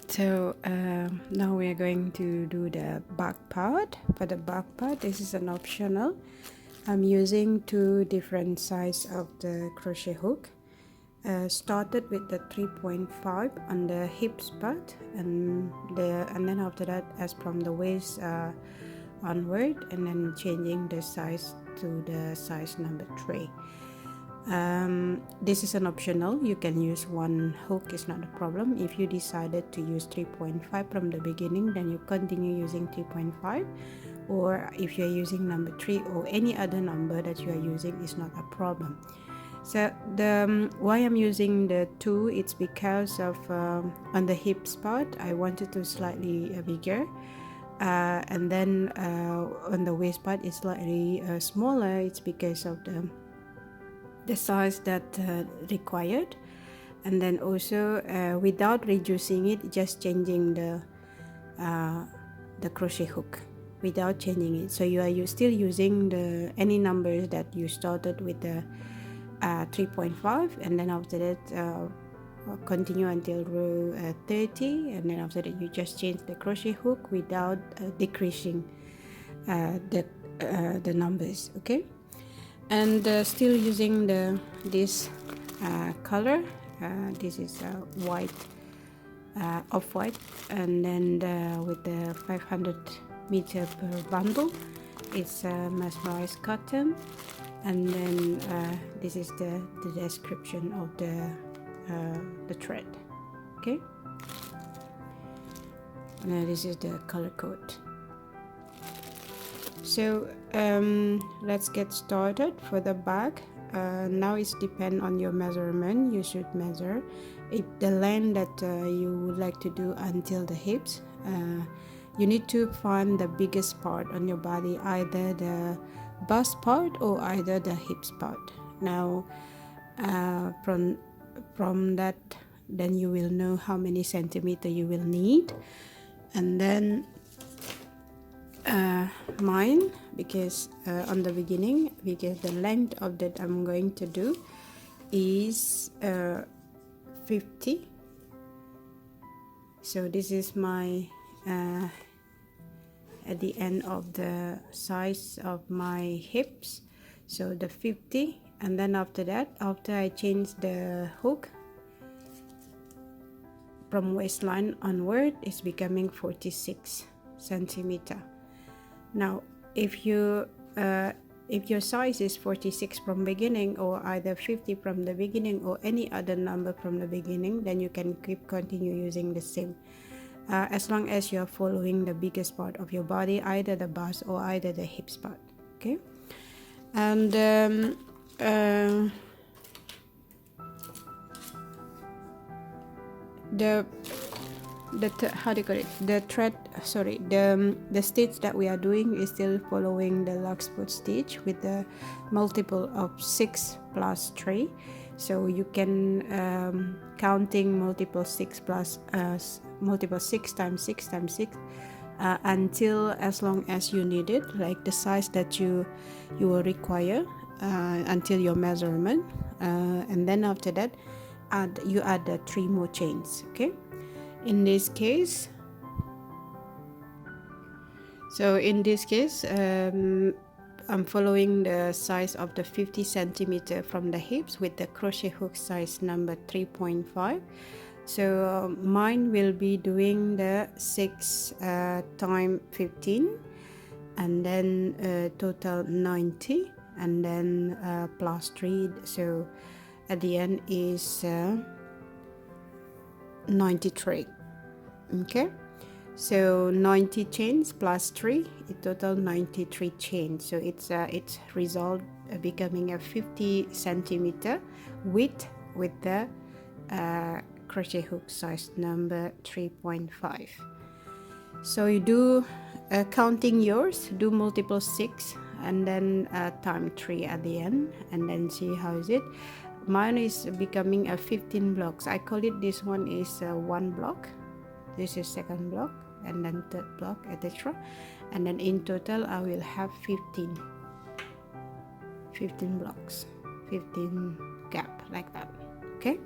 So now we are going to do the back part. For the back part, this is an optional. I'm using two different size of the crochet hook. Started with the 3.5 on the hips part, and then after that, as from the waist onward, and then changing the size to the size number 3. This is an optional. You can use one hook, is not a problem. If you decided to use 3.5 from the beginning, then you continue using 3.5, or if you're using number 3 or any other number that you are using, is not a problem. So why I'm using the 2, it's because of on the hips part I wanted to slightly bigger, and then on the waist part it's slightly smaller. It's because of the size that required, and then also without reducing it, just changing the crochet hook without changing it. So you are still using any numbers that you started with the 3.5, and then after that continue until row 30, and then after that you just change the crochet hook without decreasing the numbers. Okay. And still using this color. This is white, off-white, and then with the 500 meter per bundle, it's mesmerized cotton, and then this is the description of the thread. Okay, now this is the color code. So let's get started. For the back, now it's depend on your measurement. You should measure if the length that you would like to do until the hips. You need to find the biggest part on your body, either the bust part or either the hips part. Now from that, then you will know how many centimeter you will need, and then mine, because on the beginning, because the length of that I'm going to do is 50. So this is my at the end of the size of my hips, so the 50, and then after that, after I change the hook from waistline onward, it's becoming 46 centimeter. Now if your size is 46 from beginning, or either 50 from the beginning, or any other number from the beginning, then you can continue using the same, as long as you are following the biggest part of your body, either the bust or either the hips part. Okay. And how do you call it, the thread, sorry, the stitch that we are doing is still following the larkspur stitch with the multiple of 6 plus 3. So you can counting multiple 6 plus multiple 6 times 6 times 6 until as long as you need it, like the size that you will require until your measurement, and then after that you add the 3 more chains. Okay. In this case, I'm following the size of the 50 centimeter from the hips with the crochet hook size number 3.5. So mine will be doing the 6 times 15, and then total 90, and then plus 3. So at the end is 93. Okay, so 90 chains plus 3, it total 93 chains. So it's result becoming a 50 centimeter width with the crochet hook size number 3.5. So you do counting yours, do multiple 6, and then time 3 at the end, and then see how is it. Mine is becoming a 15 blocks. I call it, this one is 1 block, this is second block, and then third block, etc. And then in total I will have 15 blocks, 15 gap, like that. Okay.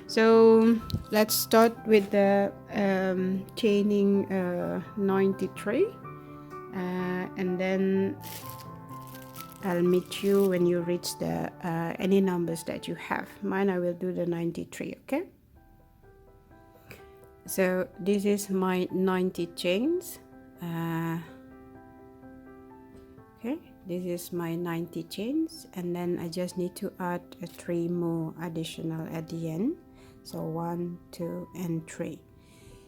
So let's start with the chaining 93, and then I'll meet you when you reach the any numbers that you have. Mine, I will do the 93. Okay, so this is my 90 chains. Okay, this is my 90 chains, and then I just need to add 3 more additional at the end. So 1, 2, and 3.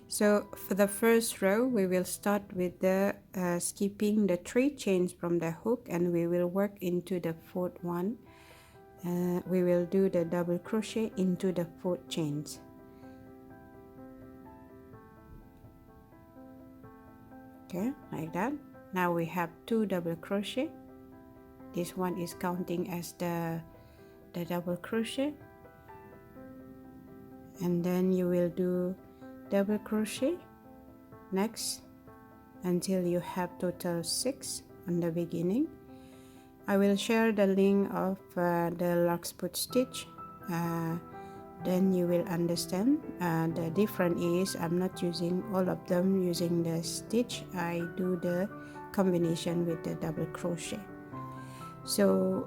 So for the first row, we will start with the skipping the 3 chains from the hook, and we will work into the 4th one. We will do the double crochet into the 4th chains. Okay, like that. Now we have 2 double crochet. This one is counting as the double crochet, and then you will do double crochet next until you have total 6 on the beginning. I will share the link of the larkspur stitch, then you will understand. The difference is I'm not using all of them using the stitch. I do the combination with the double crochet. So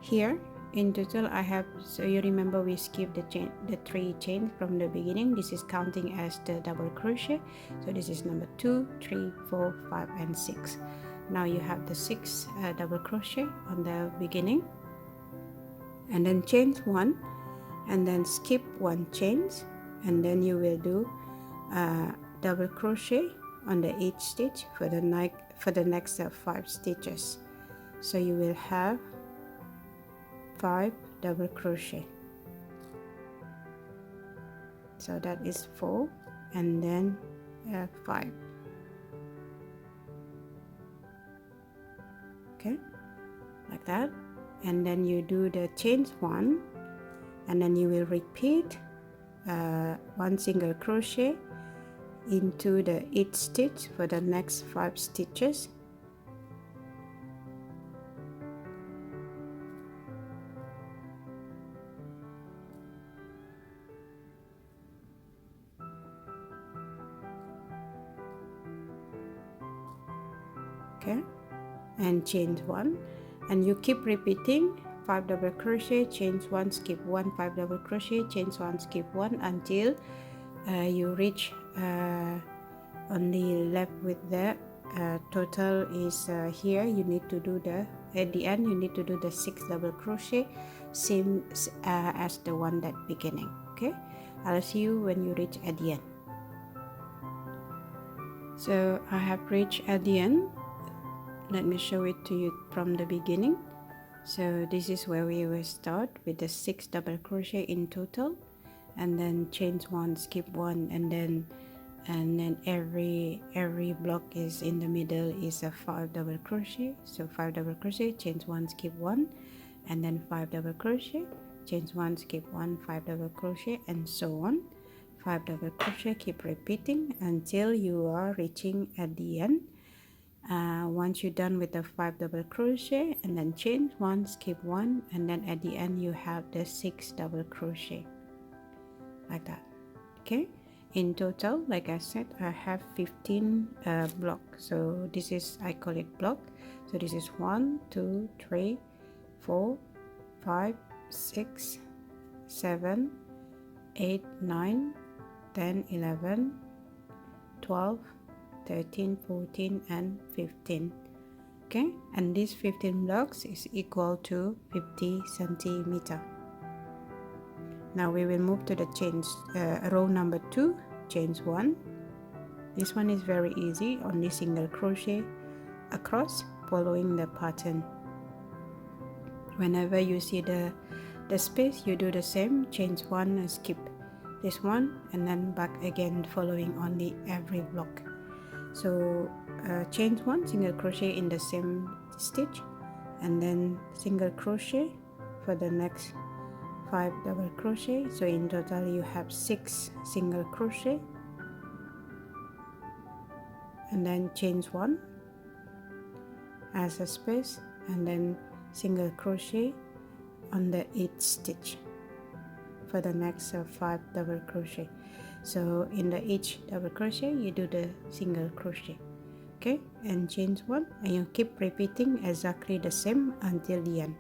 here in total I have, so you remember we skipped the 3 chains from the beginning. This is counting as the double crochet. So this is number 2, 3, 4, 5, and 6. Now you have the 6 double crochet on the beginning, and then chain 1, and then skip 1 chains, and then you will do double crochet on the 8th stitch for the next 5 stitches. So you will have 5 double crochet. So that is 4, and then 5. Okay, like that. And then you do the chain 1, and then you will repeat 1 single crochet into the 8th stitch for the next 5 stitches. Okay, and chain 1, and you keep repeating 5 double crochet, chain 1, skip 1, 5 double crochet, chain 1, skip 1 until you reach only left with the total is here. You need to do the, at the end you need to do the 6 double crochet, same as the one that beginning. Okay, I'll see you when you reach at the end. So I have reached at the end. Let me show it to you from the beginning. So this is where we will start with the 6 double crochet in total, and then chain 1, skip 1, and then every block is in the middle is a 5 double crochet. So 5 double crochet, chain 1, skip 1, and then 5 double crochet, chain 1, skip 1, 5 double crochet, and so on. 5 double crochet, keep repeating until you are reaching at the end. Once you're done with the 5 double crochet, and then chain 1, skip 1, and then at the end you have the 6 double crochet, like that. Okay, in total, like I said, I have 15 blocks. So this is, I call it block. So this is 1, 2, 3, 4, 5, 6, 7, 8, 9, 10, 11, 12, 13, 14, and 15. Okay, and these 15 blocks is equal to 50 centimeter. Now we will move to the chains, row number 2, chains 1. This one is very easy, only single crochet across following the pattern. Whenever you see the space, you do the same, chains 1 and skip this one, and then back again following only every block. So chain 1, single crochet in the same stitch, and then single crochet for the next 5 double crochet. So in total you have 6 single crochet, and then chain 1 as a space, and then single crochet on the 8th stitch. for the next 5 double crochet. So in the each double crochet you do the single crochet, okay, and chain 1, and you keep repeating exactly the same until the end.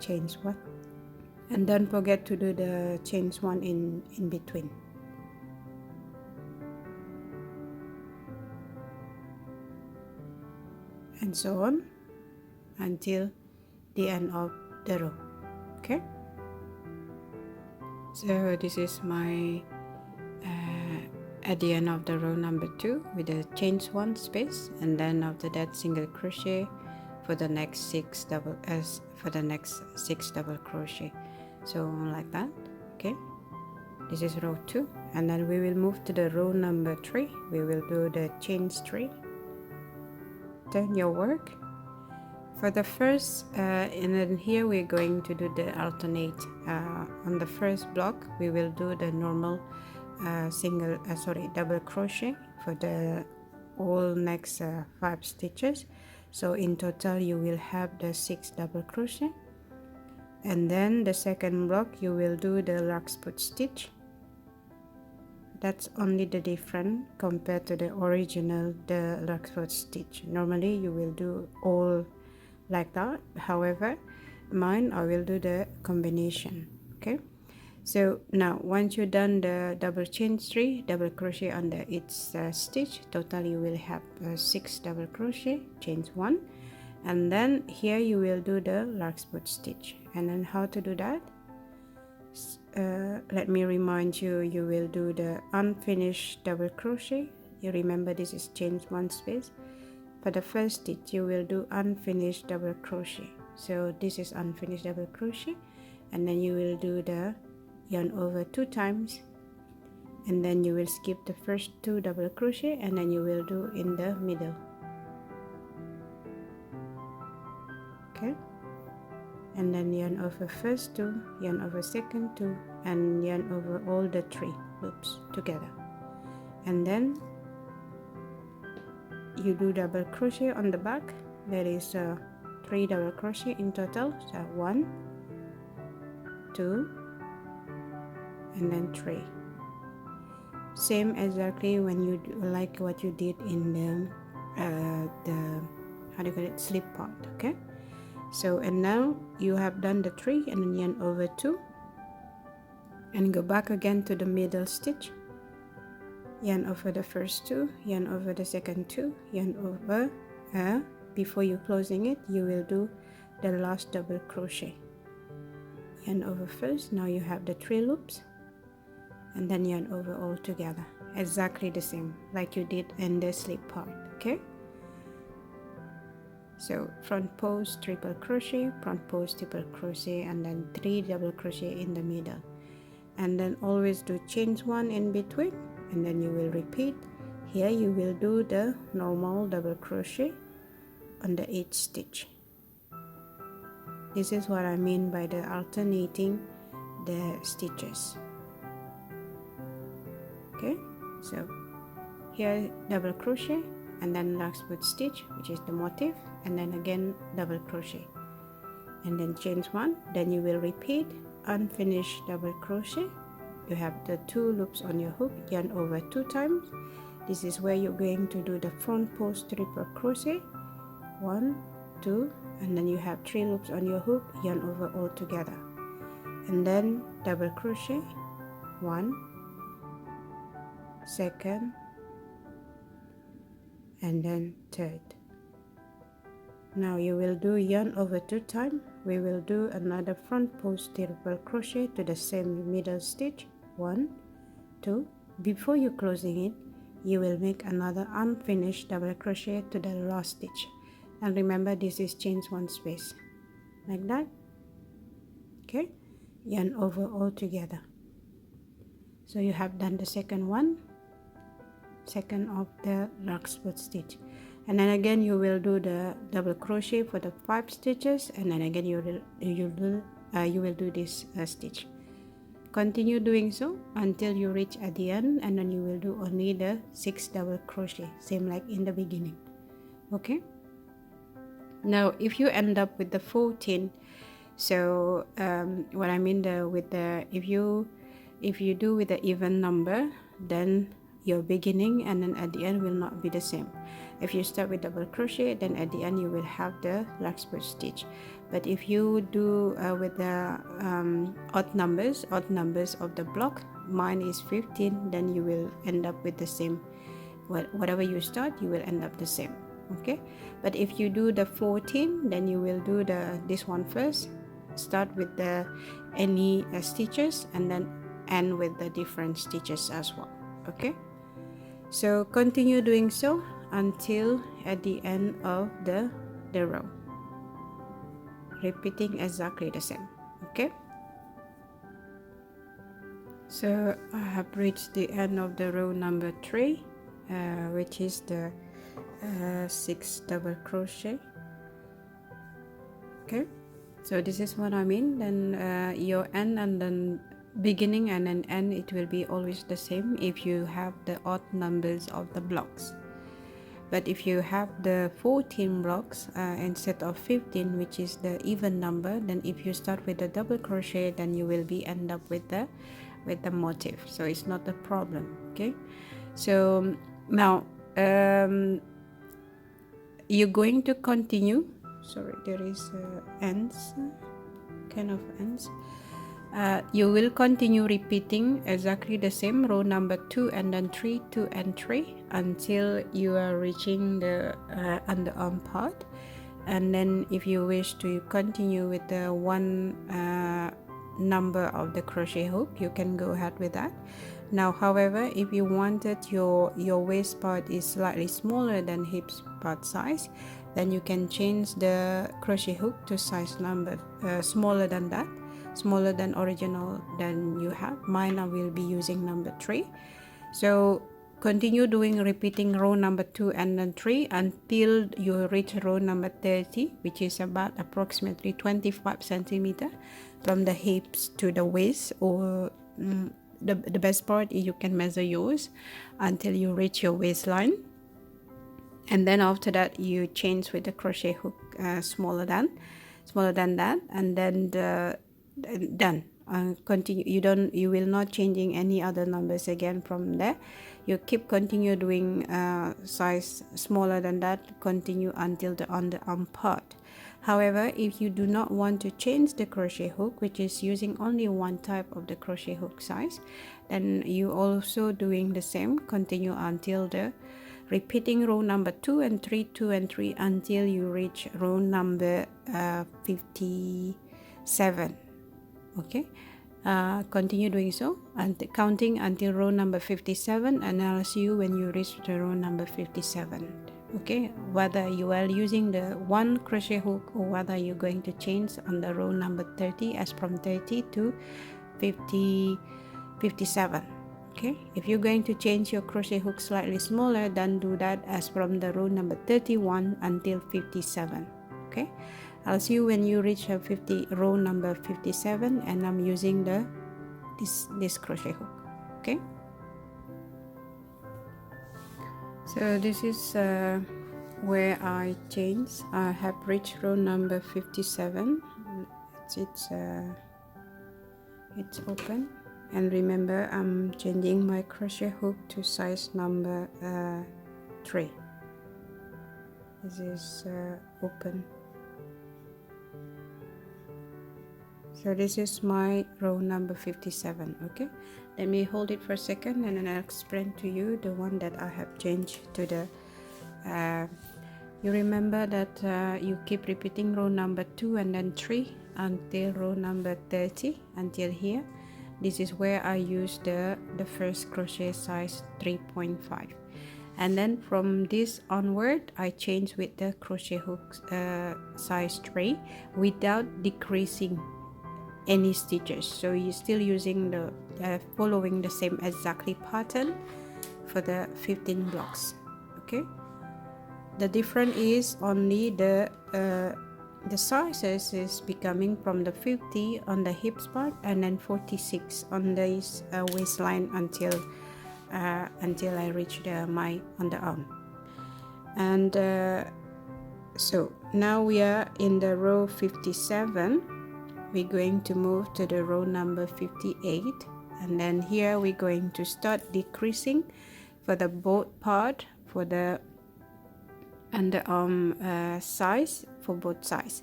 Chain 1, and don't forget to do the chain 1 in between. And so on until the end of the row, okay. So this is my at the end of the row number 2 with the chain 1 space, and then after that single crochet for the next 6 double crochet, so like that, okay. This is row 2, and then we will move to the row number 3. We will do the chain 3. Turn your work for the first and then here we're going to do the alternate. On the first block we will do the normal double crochet for the all next 5 stitches. So in total you will have the 6 double crochet, and then the second block you will do the larkspur stitch. That's only the difference compared to the original, the larkspur stitch. Normally you will do all like that, however mine I will do the combination, okay. So now once you're done the double chain 3 double crochet under each stitch, total you will have 6 double crochet, chain 1, and then here you will do the larkspur stitch. And then how to do that, let me remind you, you will do the unfinished double crochet. You remember this is chain 1 space. For the first stitch you will do unfinished double crochet, so this is unfinished double crochet, and then you will do the yarn over 2 times, and then you will skip the first 2 double crochet, and then you will do in the middle, okay, and then yarn over first 2, yarn over second 2, and yarn over all the 3 loops together, and then you do double crochet on the back. There is 3 double crochet in total, so 1 2 and then 3, same exactly when you do, like what you did in the how do you call it, slip part, okay. So and now you have done the 3, and then yarn over 2 and go back again to the middle stitch, yarn over the first 2, yarn over the second 2, yarn over before you closing it you will do the last double crochet, yarn over first. Now you have the 3 loops, and then yarn over all together, exactly the same like you did in the slip part, okay. So front post triple crochet, front post triple crochet, and then 3 double crochet in the middle, and then always do chain 1 in between, and then you will repeat. Here you will do the normal double crochet on the each stitch. This is what I mean by the alternating the stitches, okay. So here double crochet, and then larkspur stitch, which is the motif, and then again double crochet, and then chain 1, then you will repeat unfinished double crochet. You have the 2 loops on your hook, yarn over 2 times. This is where you're going to do the front post triple crochet, 1 2, and then you have 3 loops on your hook, yarn over all together, and then double crochet, 1 second, and then 3rd. Now you will do yarn over 2 times. We will do another front post triple crochet to the same middle stitch, 1 2. Before you closing it you will make another unfinished double crochet to the last stitch, and remember this is chain 1 space, like that, okay. Yarn over all together. So you have done the second of the larkspur stitch, and then again you will do the double crochet for the 5 stitches, and then again you will do this stitch. Continue doing so until you reach at the end, and then you will do only the 6 double crochet, same like in the beginning, okay. Now if you end up with the 14, so what I mean with the if you do with the even number, then your beginning and then at the end will not be the same. If you start with double crochet, then at the end you will have the larkspur stitch. But if you do with the odd numbers of the block, mine is 15, then you will end up with the same. Whatever you start, you will end up the same. Okay, but if you do the 14, then you will do this one first, start with the any stitches and then end with the different stitches as well. Okay, so continue doing so until at the end of the row, repeating exactly the same. Okay, so I have reached the end of the row number 3, which is the 6 double crochet. Okay, so this is what I mean. Then your end and then beginning and then end, it will be always the same if you have the odd numbers of the blocks. But if you have the 14 blocks instead of 15, which is the even number, then if you start with the double crochet, then you will be end up with the motif, so it's not a problem. Okay, so now you're going to continue. Sorry, there is ends, kind of ends. You will continue repeating exactly the same row number 2 and then 3, 2 and 3 until you are reaching the underarm part. And then if you wish to continue with the one number of the crochet hook, you can go ahead with that. Now however, if you wanted your waist part is slightly smaller than hips part size, then you can change the crochet hook to size number smaller than that, smaller than original than you have. Mine I will be using number 3. So continue doing repeating row number 2 and then 3 until you reach row number 30, which is about approximately 25 centimeter from the hips to the waist, or the best part is you can measure yours until you reach your waistline. And then after that you change with the crochet hook smaller than that, and then done. Continue. You will not changing any other numbers again from there. You keep continue doing size smaller than that, continue until the underarm part. However, if you do not want to change the crochet hook, which is using only one type of the crochet hook size, then you also doing the same, continue until the repeating row number 2 and 3, 2 and 3 until you reach row number 57. Okay, continue doing so and counting until row number 57, and I'll see you when you reach the row number 57. Okay, whether you are using the one crochet hook or whether you're going to change on the row number 30 as from 30 to 57. Okay, if you're going to change your crochet hook slightly smaller, then do that as from the row number 31 until 57. Okay, I'll see you when you reach row number 57, and I'm using this crochet hook. Okay, so this is where I change. I have reached row number 57. It's open, and remember I'm changing my crochet hook to size number 3. This is open. So this is my row number 57. Okay, let me hold it for a second and then I'll explain to you the one that I have changed to the you remember that you keep repeating row number 2 and then 3 until row number 30 until here. This is where I use the first crochet size 3.5, and then from this onward I change with the crochet hook size 3 without decreasing any stitches. So you're still using the following the same exactly pattern for the 15 blocks. Okay, the difference is only the sizes is becoming from the 50 on the hips part and then 46 on this waistline until I reach my underarm. And So now we are in the row 57. We're going to move to the row number 58, and then here we're going to start decreasing for the both part, for the underarm size, for both sides.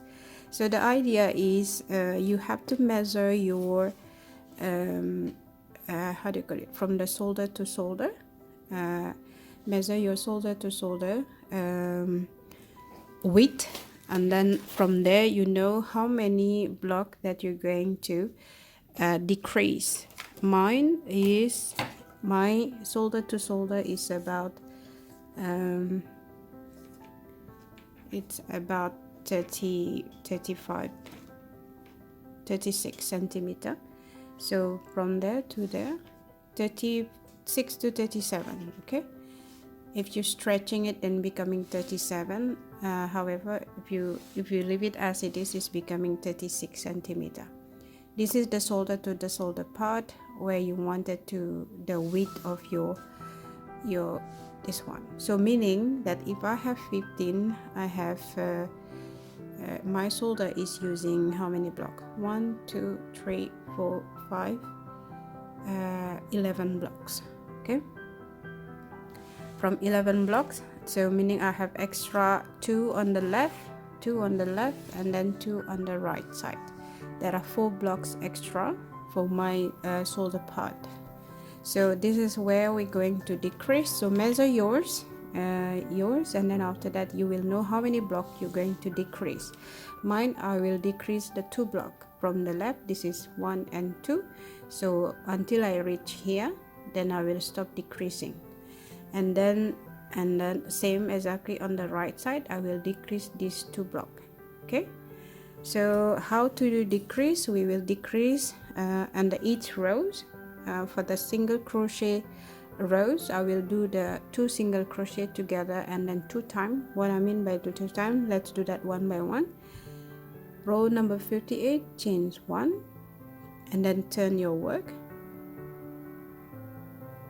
So the idea is you have to measure your how do you call it, from the shoulder to shoulder, measure your shoulder to shoulder width, and then from there you know how many block that you're going to decrease. My shoulder to shoulder is about it's about 36 centimeter. So from there to there, 36 to 37. Okay, if you're stretching it, then becoming 37. However, if you leave it as it is, it's becoming 36 centimeter. This is the shoulder to the shoulder part where you wanted to the width of your this one. So meaning that if I have 15, I have my shoulder is using how many blocks? 1, 2, 3, 4, 5, 11 blocks. Okay, from 11 blocks, so meaning I have extra 2 on the left, 2 on the left, and then 2 on the right side. There are 4 blocks extra for my shoulder part. So this is where we're going to decrease. So measure yours, and then after that you will know how many blocks you're going to decrease. Mine, I will decrease the 2 blocks from the left. This is 1 and 2. So until I reach here, then I will stop decreasing, and then same exactly on the right side, I will decrease these 2 blocks. Okay, so how to do decrease? We will decrease under each rows. For the single crochet rows, I will do the 2 single crochet together and then 2 times. What I mean by 2 times, let's do that one by one. Row number 58, chain 1, and then turn your work,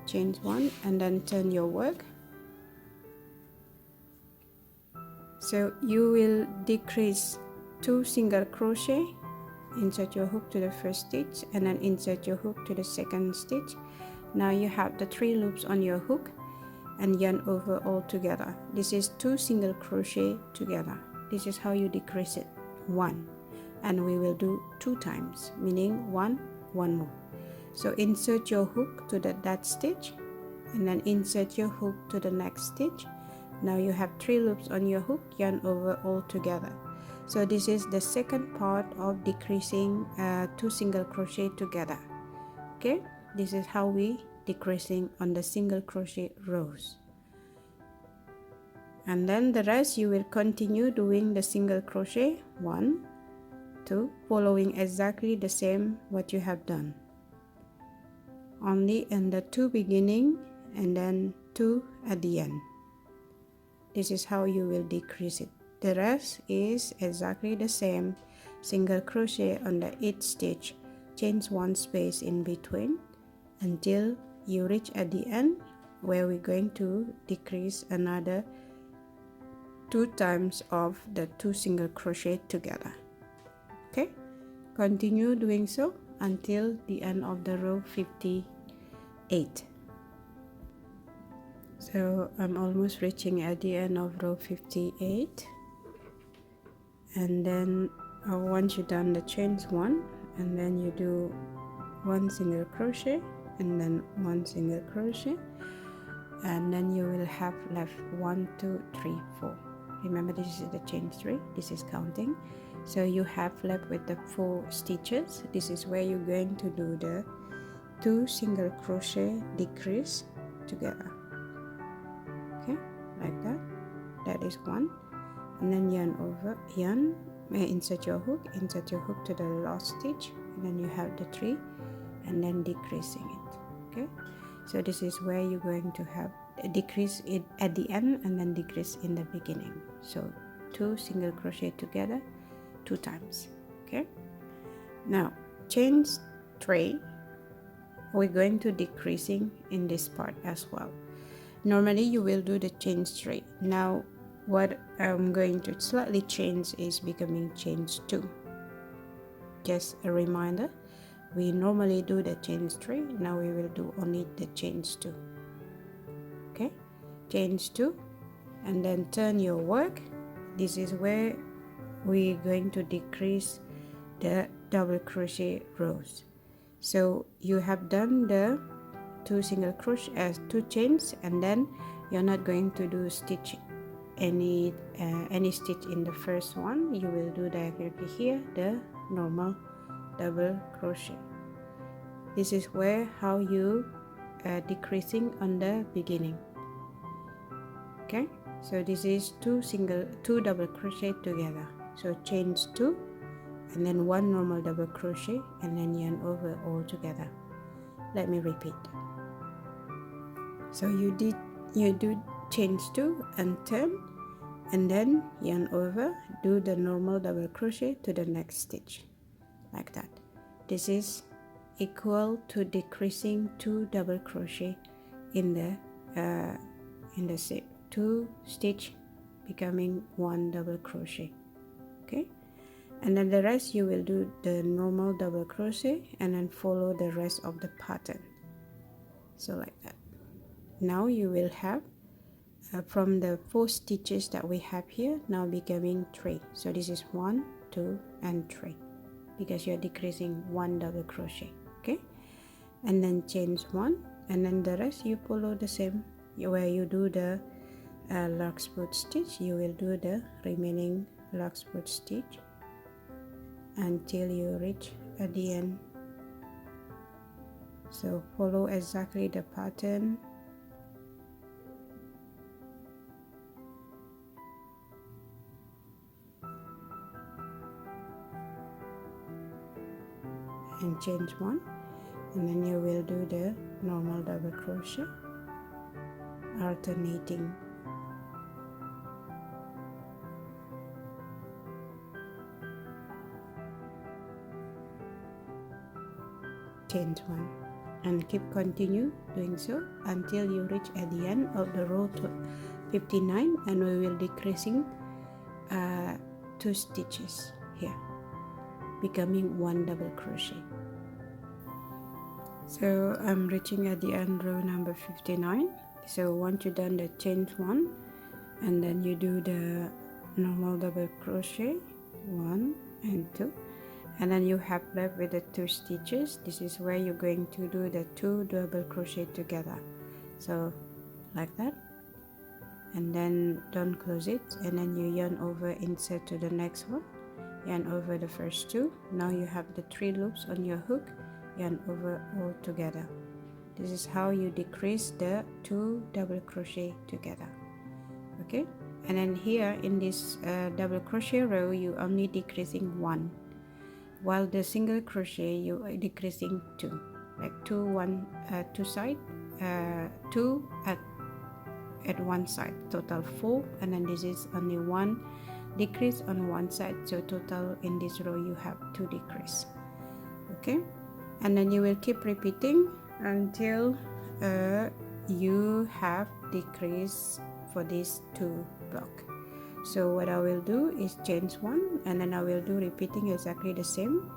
chain 1, and then turn your work. So you will decrease 2 single crochet, insert your hook to the first stitch, and then insert your hook to the second stitch. Now you have the 3 loops on your hook, and yarn over all together. This is 2 single crochet together. This is how you decrease it. 1, and we will do 2 times, meaning 1 more. So insert your hook to that stitch, and then insert your hook to the next stitch. Now you have 3 loops on your hook, yarn over all together. So this is the second part of decreasing 2 single crochet together. Okay, this is how we decreasing on the single crochet rows, and then the rest you will continue doing the single crochet 1, 2, following exactly the same what you have done, only in the 2 beginning and then 2 at the end. This is how you will decrease it. The rest is exactly the same. Single crochet under each stitch, chain 1 space in between until you reach at the end where we're going to decrease another 2 times of the 2 single crochet together. Okay, continue doing so until the end of the row 58. So I'm almost reaching at the end of row 58, and then once you're done the chains 1, and then you do 1 single crochet and then 1 single crochet, and then you will have left 1, 2, 3, 4. Remember, this is the chain 3, this is counting. So you have left with the 4 stitches. This is where you're going to do the 2 single crochet decrease together. Okay, like that. That is 1, and then yarn over, insert your hook to the last stitch, and then you have the 3, and then decreasing it. Okay, so this is where you're going to have a decrease it at the end and then decrease in the beginning. So 2 single crochet together 2 times. Okay, now chain 3, we're going to decreasing in this part as well. Normally you will do the chain 3. Now what I'm going to slightly change is becoming chains 2. Just a reminder, we normally do the chains 3, now we will do only the chains 2. Okay, chains 2, and then turn your work. This is where we're going to decrease the double crochet rows. So you have done the 2 single crochet as 2 chains, and then you're not going to do stitch any stitch in the first one. You will do directly here the normal double crochet. This is where how you decreasing on the beginning. Okay, so this is 2 double crochet together, so chains 2 and then 1 normal double crochet and then yarn over all together. Let me repeat. So you do chains 2 and turn, and then yarn over, do the normal double crochet to the next stitch, like that. This is equal to decreasing 2 double crochet in the 2 stitch, becoming 1 double crochet. Okay, and then the rest you will do the normal double crochet and then follow the rest of the pattern, so like that. Now you will have from the 4 stitches that we have here, now becoming 3. So this is 1, 2 and 3, because you're decreasing 1 double crochet. Okay, and then chains 1, and then the rest you follow the same. Where you do the larkspur stitch, you will do the remaining larkspur stitch until you reach at the end. So follow exactly the pattern. And chain 1, and then you will do the normal double crochet, alternating. Chain 1, and keep continue doing so until you reach at the end of the row 59, and we will decreasing 2 stitches here, becoming 1 double crochet. So I'm reaching at the end row number 59. So once you done the chain 1, and then you do the normal double crochet 1 and 2, and then you have left with the 2 stitches. This is where you're going to do the 2 double crochet together, so like that, and then don't close it, and then you yarn over, insert to the next one, yarn over the first 2. Now you have the 3 loops on your hook, yarn over all together. This is how you decrease the 2 double crochet together. Okay, and then here in this double crochet row you only decreasing 1, while the single crochet you are decreasing 2, like 2 side, 2 at one side, total 4, and then this is only 1 decrease on one side, so total in this row you have 2 decrease. Okay, and then you will keep repeating until you have decrease for these 2 block. So what I will do is chain 1, and then I will do repeating exactly the same,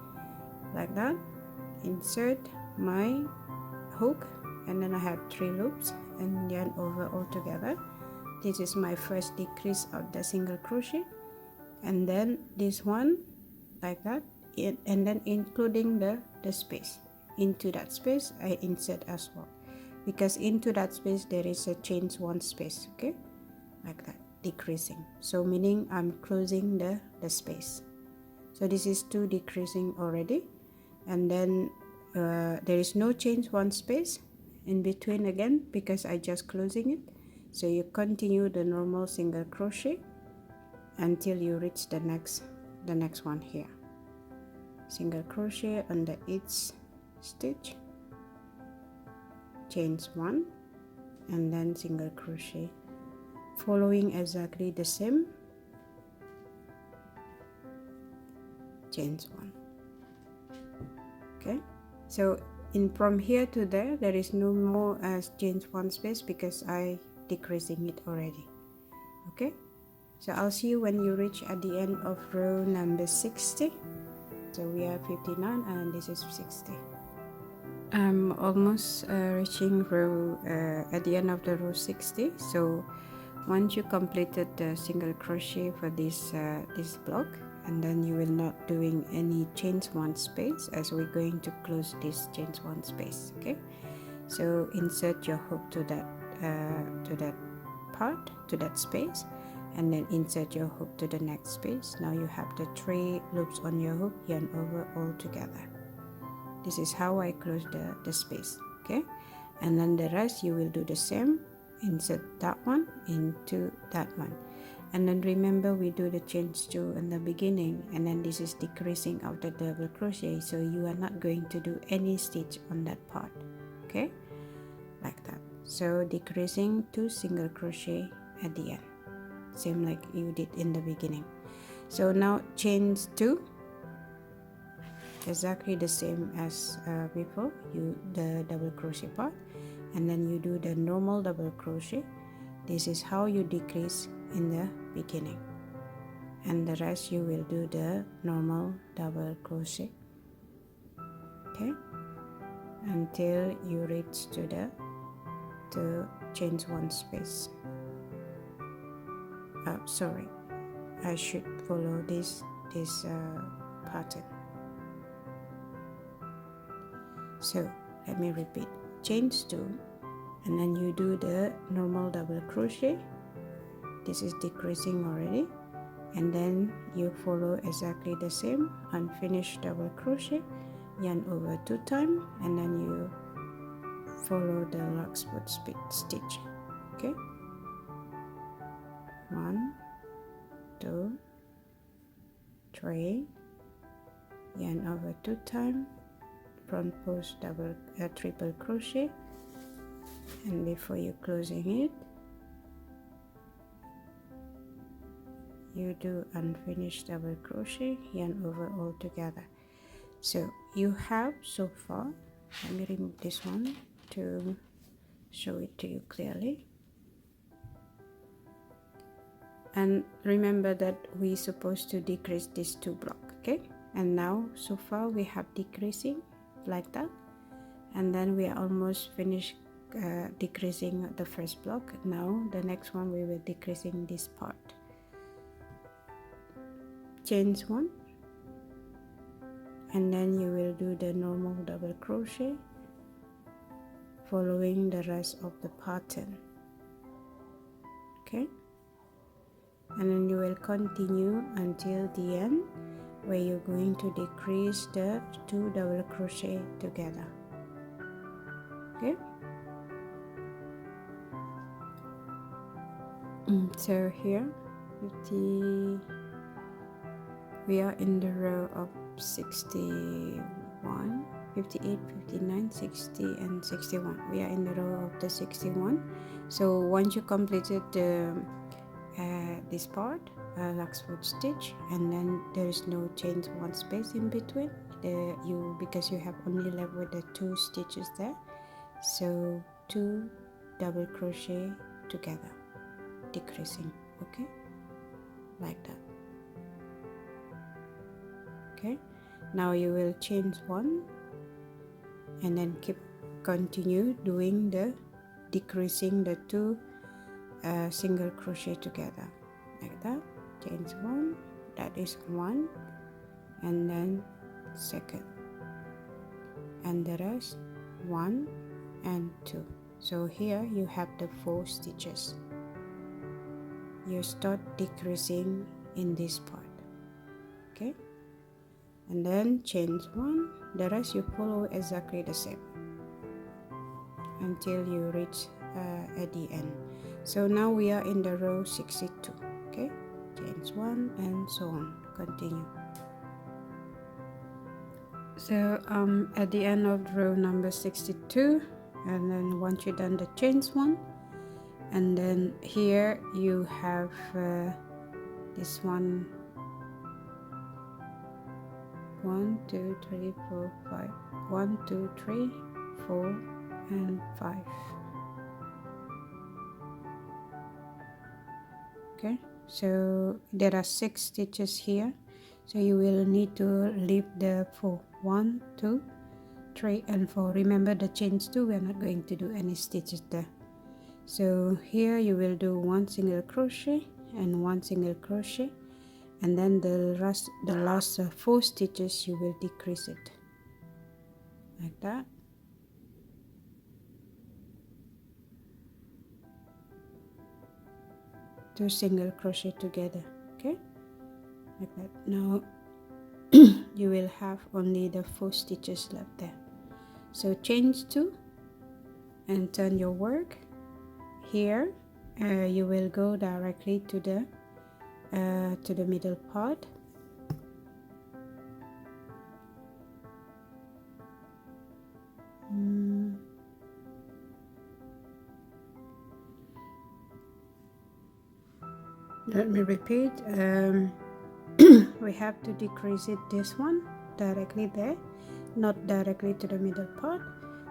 like that. Insert my hook, and then I have 3 loops and yarn over all together. This is my first decrease of the single crochet, and then this one like that, and then including the space. Into that space I insert as well, because into that space there is a chain 1 space. Okay, like that, decreasing, so meaning I'm closing the space. So this is 2 decreasing already, and then there is no chain 1 space in between again because I just closing it. So you continue the normal single crochet until you reach the next one here, single crochet under each stitch, chain 1, and then single crochet, following exactly the same, chain 1. Okay, so from here to there is no more chain 1 space because I decreasing it already. Okay, So I'll see you when you reach at the end of row number 60. So we are 59 and this is 60. I'm almost reaching row at the end of the row 60. So once you completed the single crochet for this block, and then you will not doing any chains one space, as we're going to close this chains one space. Okay, so insert your hook to that part, to that space, and then insert your hook to the next space. Now you have the 3 loops on your hook, yarn over all together. This is how I close the space. Okay, and then the rest you will do the same. Insert that one into that one, and then remember we do the chains 2 in the beginning, and then this is decreasing of the double crochet, so you are not going to do any stitch on that part. Okay, like that. So decreasing 2 single crochet at the end, same like you did in the beginning. So now chains 2, exactly the same as before. You the double crochet part, and then you do the normal double crochet. This is how you decrease in the beginning, and the rest you will do the normal double crochet. Okay, until you reach to the chains 1 space. Sorry, I should follow this pattern. So let me repeat: chains 2, and then you do the normal double crochet. This is decreasing already, and then you follow exactly the same unfinished double crochet, yarn over 2 times, and then you follow the larkspur stitch. Okay, 1, 2, 3, yarn over 2 times, front post triple crochet, and before you closing it, you do unfinished double crochet, yarn over all together. So you have so far, let me remove this one to show it to you clearly. And remember that we're supposed to decrease these 2 blocks. Okay, and now so far we have decreasing like that, and then we are almost finished decreasing the first block. Now the next one we will decreasing this part. Chains 1, and then you will do the normal double crochet following the rest of the pattern. Okay, and then you will continue until the end, where you're going to decrease the 2 double crochet together. Okay, so here 50, we are in the row of 61, 58, 59, 60 and 61. We are in the row of the 61. So once you completed this part, larkspur stitch, and then there is no chains 1 space in between, because you have only left with the 2 stitches there. So 2 double crochet together, decreasing. Okay, like that. Okay, now you will chain 1, and then continue doing the decreasing the 2 single crochet together, like that. Chain 1, that is 1, and then second, and the rest 1 and 2. So here you have the 4 stitches. You start decreasing in this part. Okay, and then chain 1, the rest you follow exactly the same until you reach at the end. So now we are in the row 62. Okay, chain 1 and so on, continue. So at the end of row number 62, and then once you've done the chains 1, and then here you have this one, 1 2 3 4 5, 1 2 3 4 and 5. Okay, So there are 6 stitches here, so you will need to leave the 4. 1, 2, 3 and 4. Remember the chains 2, we are not going to do any stitches there. So here you will do 1 single crochet and 1 single crochet, and then the last 4 stitches you will decrease it like that. Two single crochet together, okay, like that. Now you will have only the 4 stitches left there. So chain 2 and turn your work. Here you will go directly to the middle part. Let me repeat. We have to decrease it, this one directly there, not directly to the middle part.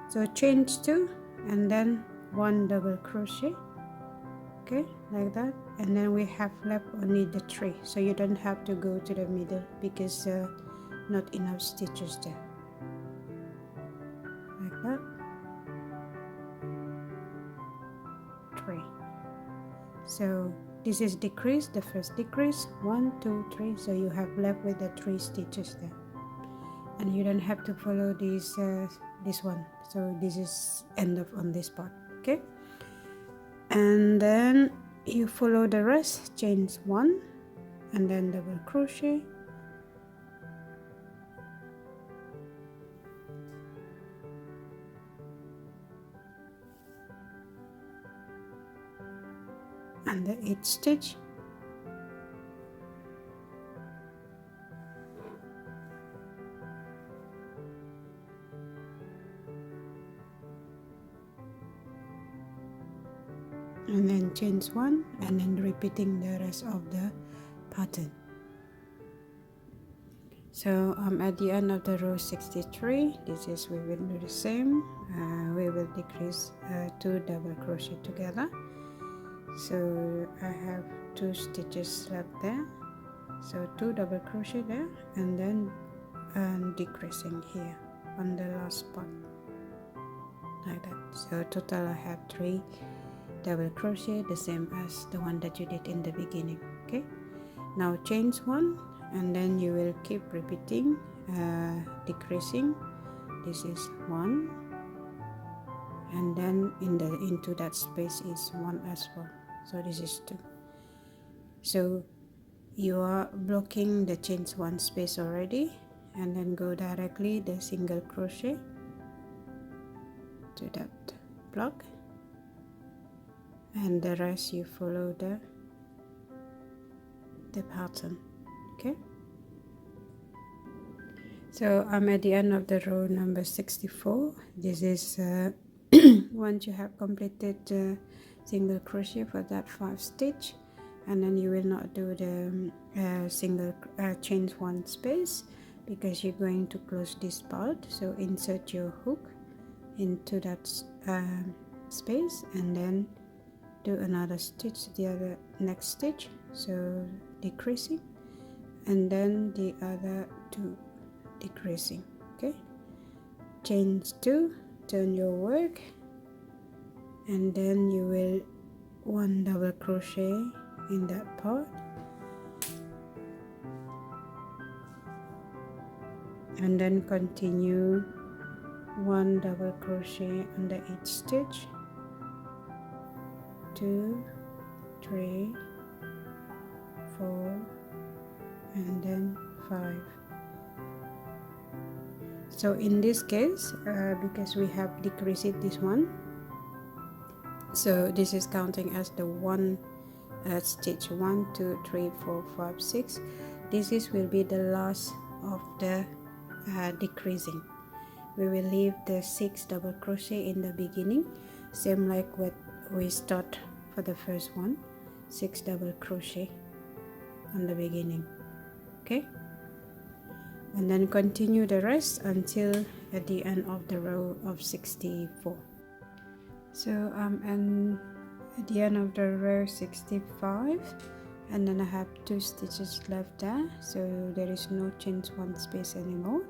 So chain 2 and then 1 double crochet, okay, like that. And then we have left only the 3, so you don't have to go to the middle because not enough stitches there, like that. 3. So this is decrease, the first decrease, 1, 2, 3. So you have left with the 3 stitches there, and you don't have to follow this one. So this is end up on this part, okay. And then you follow the rest, chains 1 and then double crochet, and the 8th stitch, and then chains 1 and then repeating the rest of the pattern. So I'm at the end of the row 63. This is, we will do the same. We will decrease 2 double crochet together. So I have 2 stitches left there, so 2 double crochet there, and then decreasing here on the last part like that. So total I have 3 double crochet, the same as the one that you did in the beginning, okay. Now chains 1 and then you will keep repeating, decreasing. This is 1, and then into that space is 1 as well, so this is 2. So you are blocking the chains 1 space already, and then go directly the single crochet to that block, and the rest you follow the pattern, okay. So I'm at the end of the row number 64. This is once you have completed single crochet for that 5 stitch, and then you will not do the single chains 1 space because you're going to close this part. So insert your hook into that space and then do another stitch, the other next stitch, so decreasing, and then the other 2 decreasing, okay. Chains 2, turn your work, and then you will 1 double crochet in that part, and then continue 1 double crochet on the 8th stitch, 2, 3, 4, and then 5. So in this case, because we have decreased this one, so this is counting as the 1 stitch, 1, 2, 3, 4, 5, 6. This will be the last of the decreasing. We will leave the 6 double crochet in the beginning, same like what we start for the first one, 6 double crochet on the beginning, okay. And then continue the rest until at the end of the row of 64. So at the end of the row 65, and then I have 2 stitches left there, so there is no chain 1 space anymore.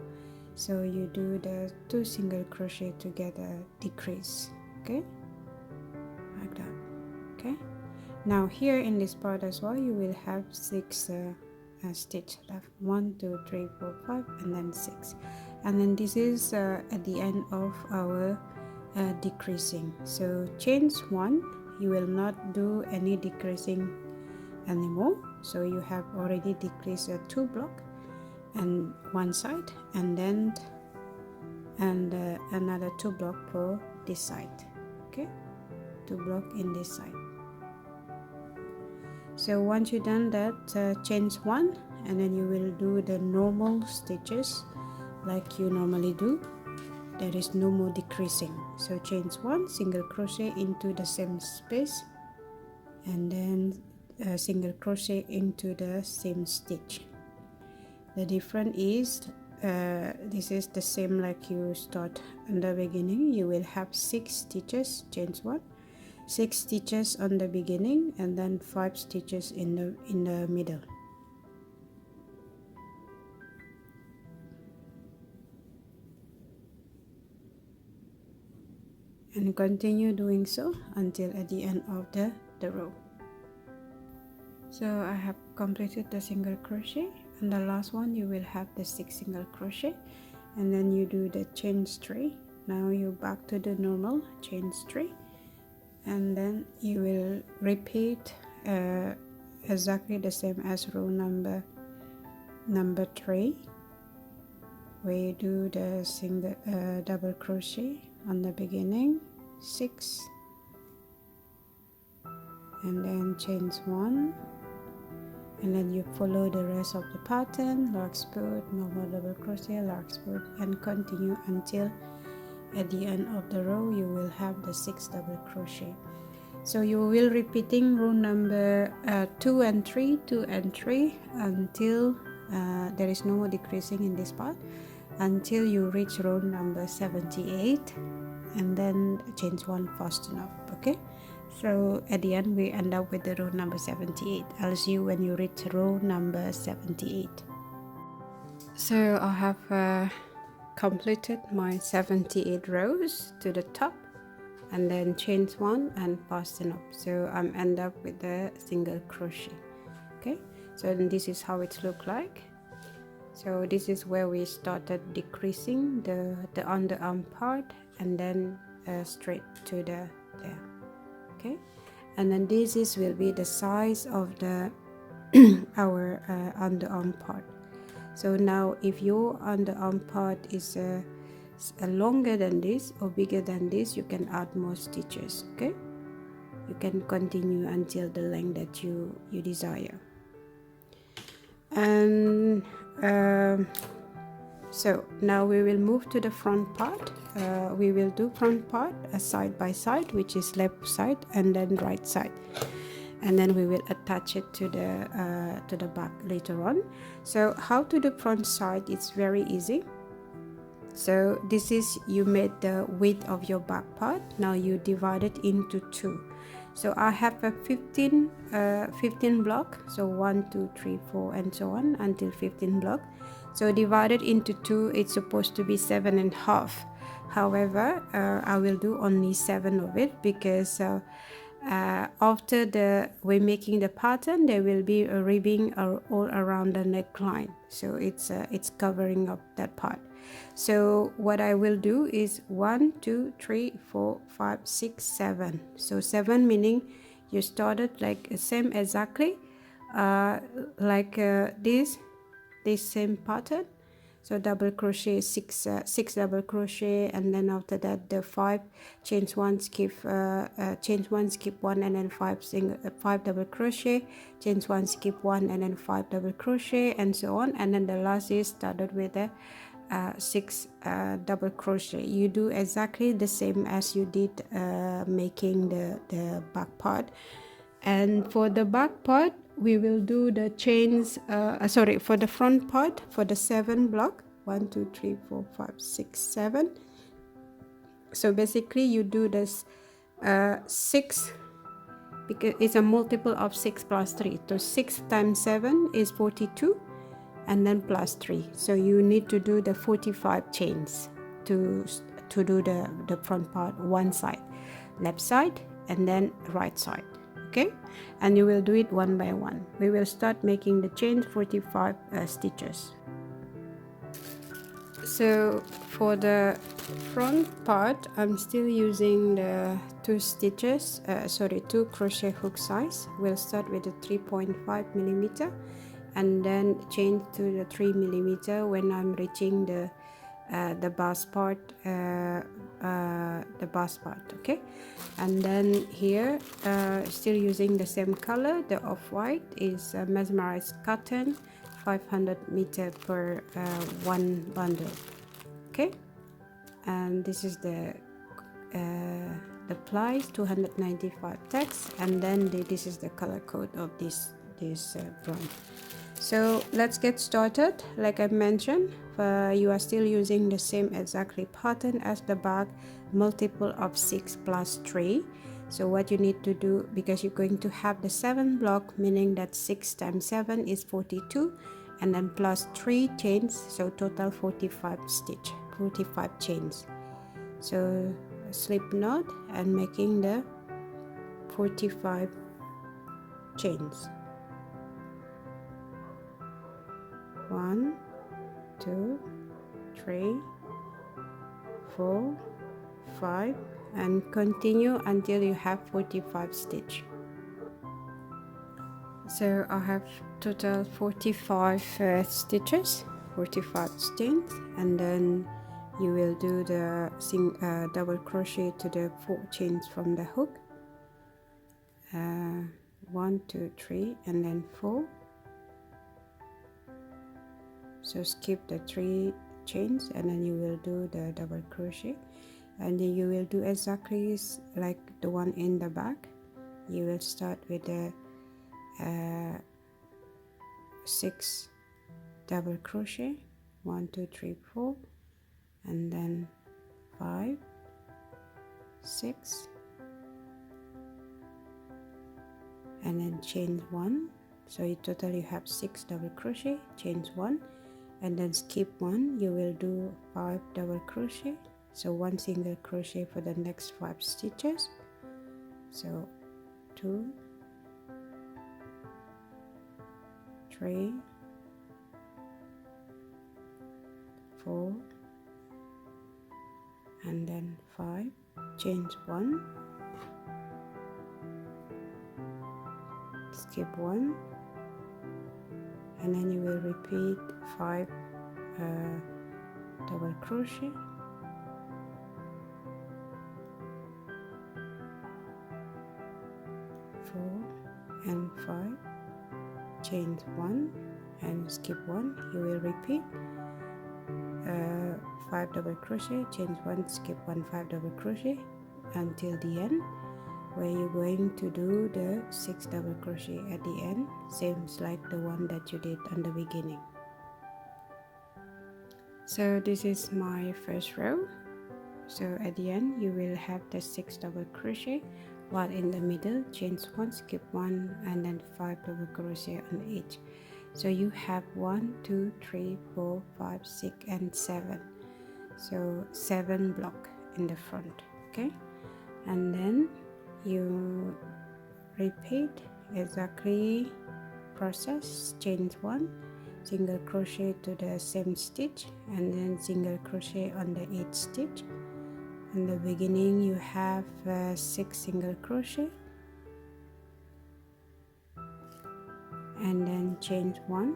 So you do the 2 single crochet together, decrease, okay, like that. Okay, now here in this part as well, you will have 6 stitch left, 1 2 3 4 5 and then 6, and then this is at the end of our decreasing. So chains 1, you will not do any decreasing anymore, so you have already decreased 2 block and one side, and then another 2 block for this side, okay, 2 block in this side. So once you done that, chains 1, and then you will do the normal stitches like you normally do. There is no more decreasing. So chains 1, single crochet into the same space, and then single crochet into the same stitch. The difference is this is the same like you start in the beginning. You will have 6 stitches, chains 1, 6 stitches on the beginning, and then 5 stitches in the middle. And continue doing so until at the end of the row. So I have completed the single crochet, and the last one you will have the 6 single crochet, and then you do the chain 3. Now you back to the normal chain 3, and then you will repeat exactly the same as row number 3, where you do the single double crochet on the beginning, 6, and then chains 1, and then you follow the rest of the pattern, larkspur, normal double crochet, larkspur, and continue until at the end of the row you will have the 6 double crochet. So you will repeating row number 2 and 3, 2 and 3 until there is no more decreasing in this part, until you reach row number 78, and then chains 1 fast enough. Okay, so at the end we end up with the row number 78. I'll see you when you reach row number 78. So I have completed my 78 rows to the top, and then chains 1 and fasten up, so I'm end up with the single crochet. Okay, so then this is how it look like. So this is where we started decreasing the underarm part, and then straight to the there. Okay, and then this is will be the size of the our underarm part. So now if your underarm part is longer than this or bigger than this, you can add more stitches. Okay, you can continue until the length that you desire. And so now we will move to the front part. We will do front part side by side, which is left side and then right side, and then we will attach it to the back later on. So how to do front side? It's very easy. So this is, you made the width of your back part. Now you divide it into 2. So I have a 15 block, so 1 2 3 4 and so on until 15 block. So divided into 2, it's supposed to be 7.5. However, I will do only 7 of it, because after we're making the pattern, there will be a ribbing all around the neckline, so it's covering up that part. So what I will do is 1 2 3 4 5 6 7. So 7 meaning you started like same exactly like this same pattern. So double crochet, 6 double crochet, and then after that the 5 chains 1, skip chains 1, skip 1, and then 5 double crochet, chains 1, skip 1, and then 5 double crochet, and so on. And then the last is started with a 6 double crochet. You do exactly the same as you did making the back part. And for the back part, we will do the chains for the front part, for the 7 block, 1 2 3 4 5 6 7. So basically you do this 6 because it's a multiple of 6 plus 3. So 6 times 7 is 42, and then plus 3. So you need to do the 45 chains to do the front part, one side, left side, and then right side. Okay, and you will do it one by one. We will start making the chain 45 stitches. So for the front part, I'm still using the 2 crochet hook size. We'll start with the 3.5 millimeter and then change to the 3 millimeter when I'm reaching the bust part, okay. And then here, still using the same color, the off-white is mesmerized cotton, 500 meter per one bundle, okay. And this is the plies, 295 tags, and then this is the color code of this brown. So let's get started. Like I mentioned, you are still using the same exactly pattern as the back, multiple of 6 plus 3. So what you need to do, because you're going to have the 7 block, meaning that 6 times 7 is 42, and then plus 3 chains, so total 45 chains. So slip knot and making the 45 chains. 1, 2, 3, 4, 5, and continue until you have 45 stitch. So I have total 45 stitches, 45 chains, and then you will do the double crochet to the 4 chains from the hook. 1, 2, 3, and then 4. So skip the 3 chains and then you will do the double crochet, and then you will do exactly like the one in the back. You will start with the 6 double crochet, 1, 2, 3, 4, and then 5, 6, and then chain 1. So in total you have 6 double crochet, chains 1, and then skip 1. You will do 5 double crochet, so 1 single crochet for the next 5 stitches. So 2, 3, 4, and then 5, chains 1, skip 1, and then you will repeat 5 double crochet, 4 and 5, chains 1 and skip 1. You will repeat 5 double crochet, chains 1, skip 1, 5 double crochet until the end, where you're going to do the 6 double crochet at the end, same like the one that you did on the beginning. So this is my first row. So at the end you will have the 6 double crochet, while in the middle chains 1, skip 1, and then 5 double crochet on each. So you have 1, 2, 3, 4, 5, 6, and 7. So 7 block in the front, okay. And then you repeat exactly process, chains 1, single crochet to the same stitch, and then single crochet on the 8th stitch. In the beginning you have 6 single crochet, and then chain 1,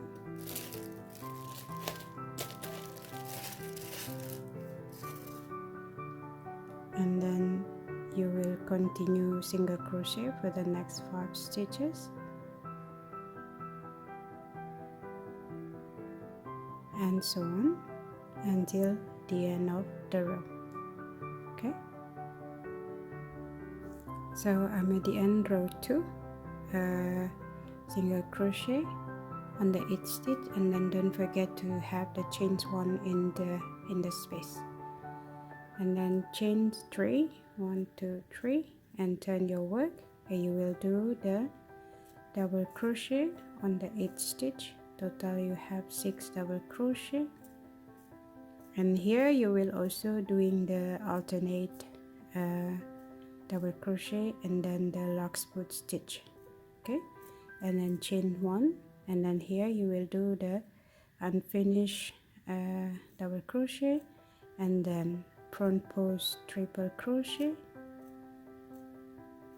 and then you will continue single crochet for the next 5 stitches, and so on until the end of the row. Okay, so I'm at the end, row 2, single crochet on the 8th stitch, and then don't forget to have the chains 1 in the space, and then chain 3, 1, 2, 3, and turn your work and you will do the double crochet on the 8th stitch. Total you have 6 double crochet, and here you will also doing the alternate double crochet and then the larkspur stitch. Okay, and then chain 1, and then here you will do the unfinished double crochet and then front post triple crochet,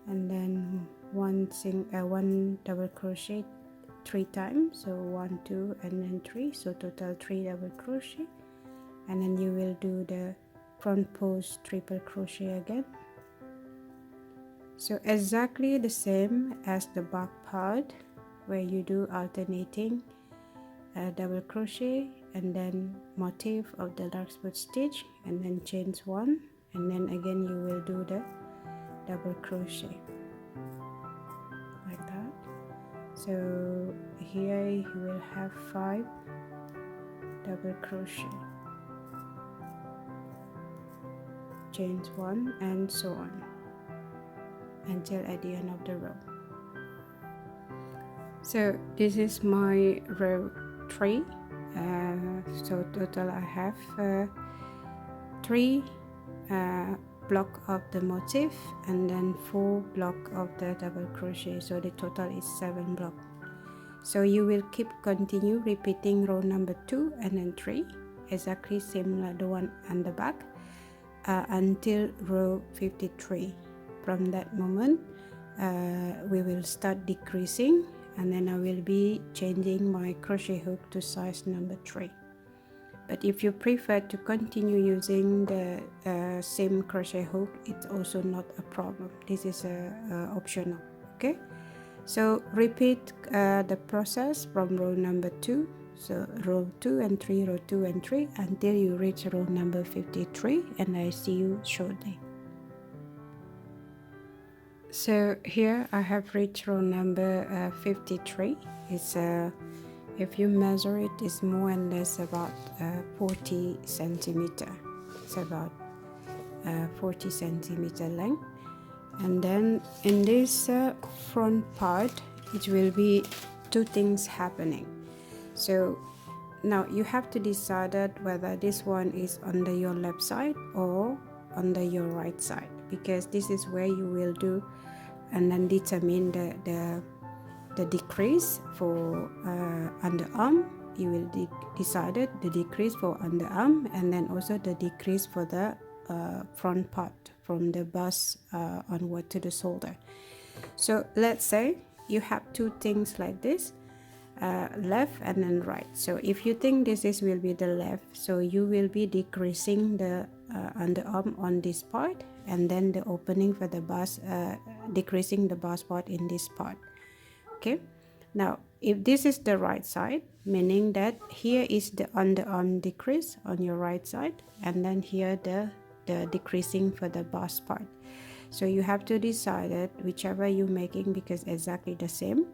and then one double crochet 3 times, so 1 2 and then 3, so total 3 double crochet, and then you will do the front post triple crochet again. So exactly the same as the back part, where you do alternating double crochet and then motif of the larkspur stitch and then chains 1, and then again you will do the double crochet like that. So here you will have 5 double crochet, chains 1, and so on until at the end of the row. So this is my row 3. So total I have 3 block of the motif and then 4 block of the double crochet, so the total is 7 block. So you will keep continue repeating row number 2 and then 3, exactly same like the one on the back, until row 53. From that moment we will start decreasing, and then I will be changing my crochet hook to size number 3. But if you prefer to continue using the same crochet hook, it's also not a problem. This is optional. Okay, so repeat the process from row number 2, so row 2 and 3, row 2 and 3, until you reach row number 53, and I see you shortly. So here I have reached row number 53. It's if you measure it, it's more or less about 40 centimeter. It's about 40 centimeter length, and then in this front part it will be 2 things happening. So now you have to decide whether this one is under your left side or under your right side, because this is where you will do and then determine the decrease for underarm. You will decide the decrease for underarm, and then also the decrease for the front part from the bust onward to the shoulder. So let's say you have 2 things like this, left and then right. So if you think this is will be the left, so you will be decreasing the underarm on this part, and then the opening for the bust, decreasing the bust part in this part. Okay, now if this is the right side, meaning that here is the underarm decrease on your right side, and then here the decreasing for the bust part. So you have to decide it whichever you're making, because exactly the same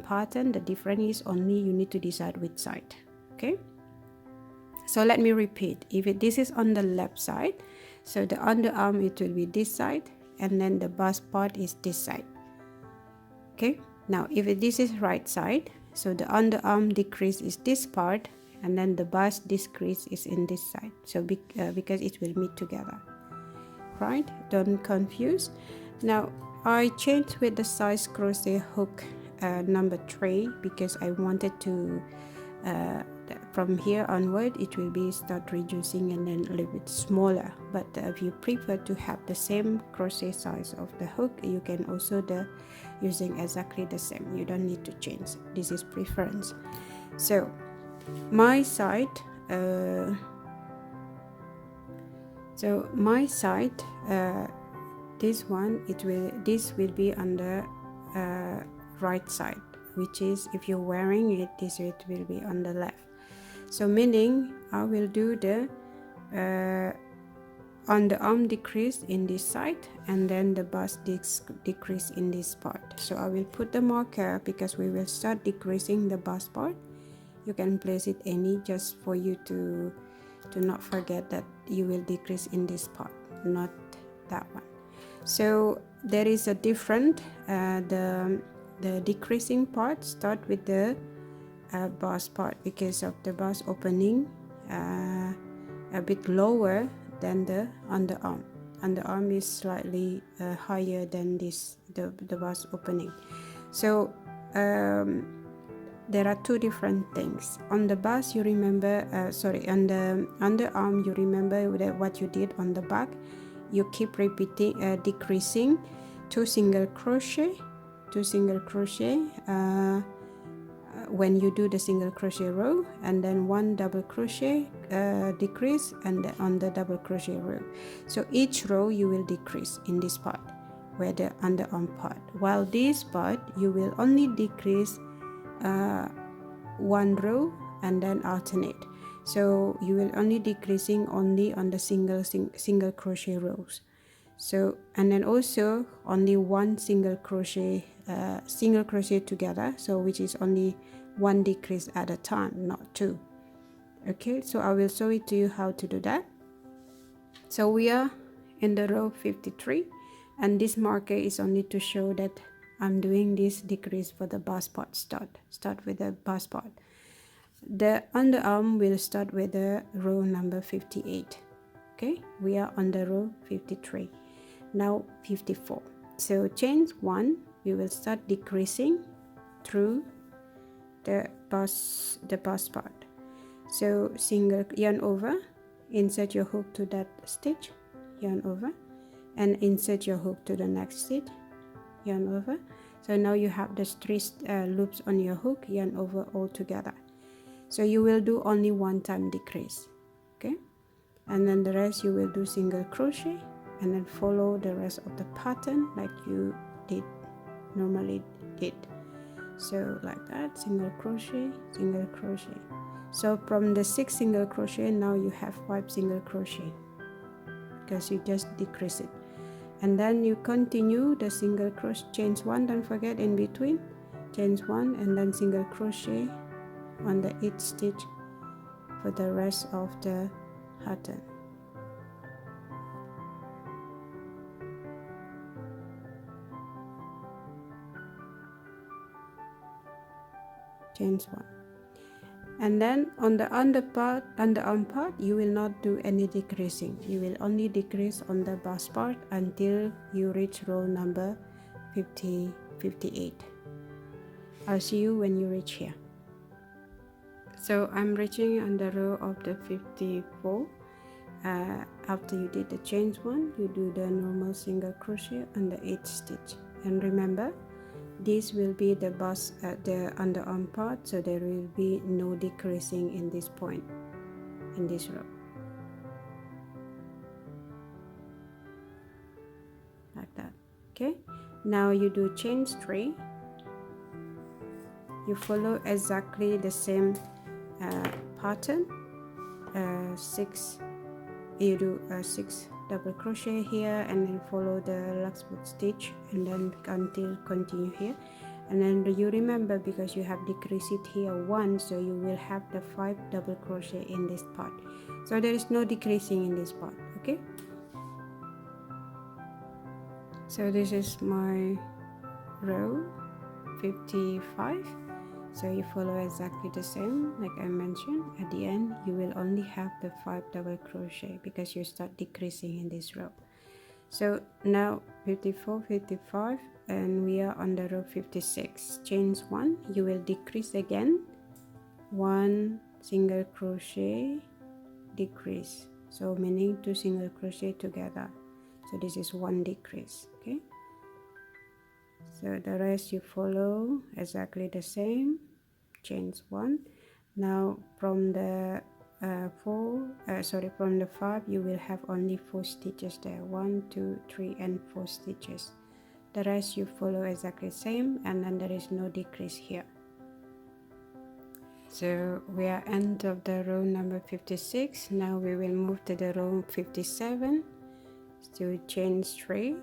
pattern. The difference is only you need to decide which side. Okay, so let me repeat. If this is on the left side, so the underarm it will be this side, and then the bust part is this side. Okay, now if this is right side, so the underarm decrease is this part, and then the bust decrease is in this side. So because it will meet together, right? Don't confuse. Now I changed with the size crochet hook number 3, because I wanted to from here onward it will be start reducing and then a little bit smaller. But if you prefer to have the same crochet size of the hook, you can also using exactly the same. You don't need to change. This is preference. So my side this one, this will be on the right side, which is if you're wearing it, this it will be on the left. So meaning I will do the underarm decrease in this side, and then the bust decrease in this part. So I will put the marker because we will start decreasing the bust part. You can place it any, just for you to not forget that you will decrease in this part, not that one. So there is a different the decreasing part start with the bust part because of the bust opening a bit lower than the underarm. Underarm is slightly higher than this the bust opening. So there are two different things. On the bust, you remember, on the underarm, you remember that what you did on the back. You keep repeating, decreasing 2 single crochet when you do the single crochet row, and then 1 double crochet decrease, and on the double crochet row. So each row you will decrease in this part, where the underarm part. While this part you will only decrease 1 row and then alternate. So you will only decreasing only on the single crochet rows. So, and then also only 1 single crochet together, so which is only 1 decrease at a time, not 2. Okay, so I will show it to you how to do that. So we are in the row 53, and this marker is only to show that I'm doing this decrease for the bust part. Start with the bust part. The underarm will start with the row number 58. Okay, we are on the row 53. Now 54. So chain 1, we will start decreasing through the bust part. So single yarn over, insert your hook to that stitch, yarn over, and insert your hook to the next stitch, yarn over. So now you have the 3 loops on your hook, yarn over all together. So you will do only 1 time decrease, okay, and then the rest you will do single crochet, and then follow the rest of the pattern like you normally did. So like that, single crochet. So from the 6 single crochet, now you have 5 single crochet because you just decrease it. And then you continue the single crochet, chain 1, don't forget in between, chain 1, and then single crochet on the 8th stitch for the rest of the pattern. Chain 1. And then on the underarm part, you will not do any decreasing. You will only decrease on the bust part until you reach row number 58. I'll see you when you reach here. So I'm reaching on the row of the 54. After you did the chain 1, you do the normal single crochet on the 8th stitch. And remember, this will be the bust at the underarm part, so there will be no decreasing in this point, in this row. Like that. Okay, now you do chain 3. You follow exactly the same pattern. 6. You do 6 double crochet here, and then follow the last stitch, and then until continue here. And then you remember, because you have decreased it here 1, so you will have the 5 double crochet in this part. So there is no decreasing in this part. Okay, so this is my row 55. So you follow exactly the same like I mentioned. At the end you will only have the 5 double crochet because you start decreasing in this row. So now 54, 55, and we are on the row 56. Chain 1, you will decrease again, 1 single crochet, decrease, so meaning 2 single crochet together. So this is 1 decrease. Okay, so the rest you follow exactly the same. Chain 1. Now from the from the 5, you will have only 4 stitches there. 1, 2, 3, and 4 stitches. The rest you follow exactly the same, and then there is no decrease here. So we are end of the row number 56. Now we will move to the row 57. So chain 3,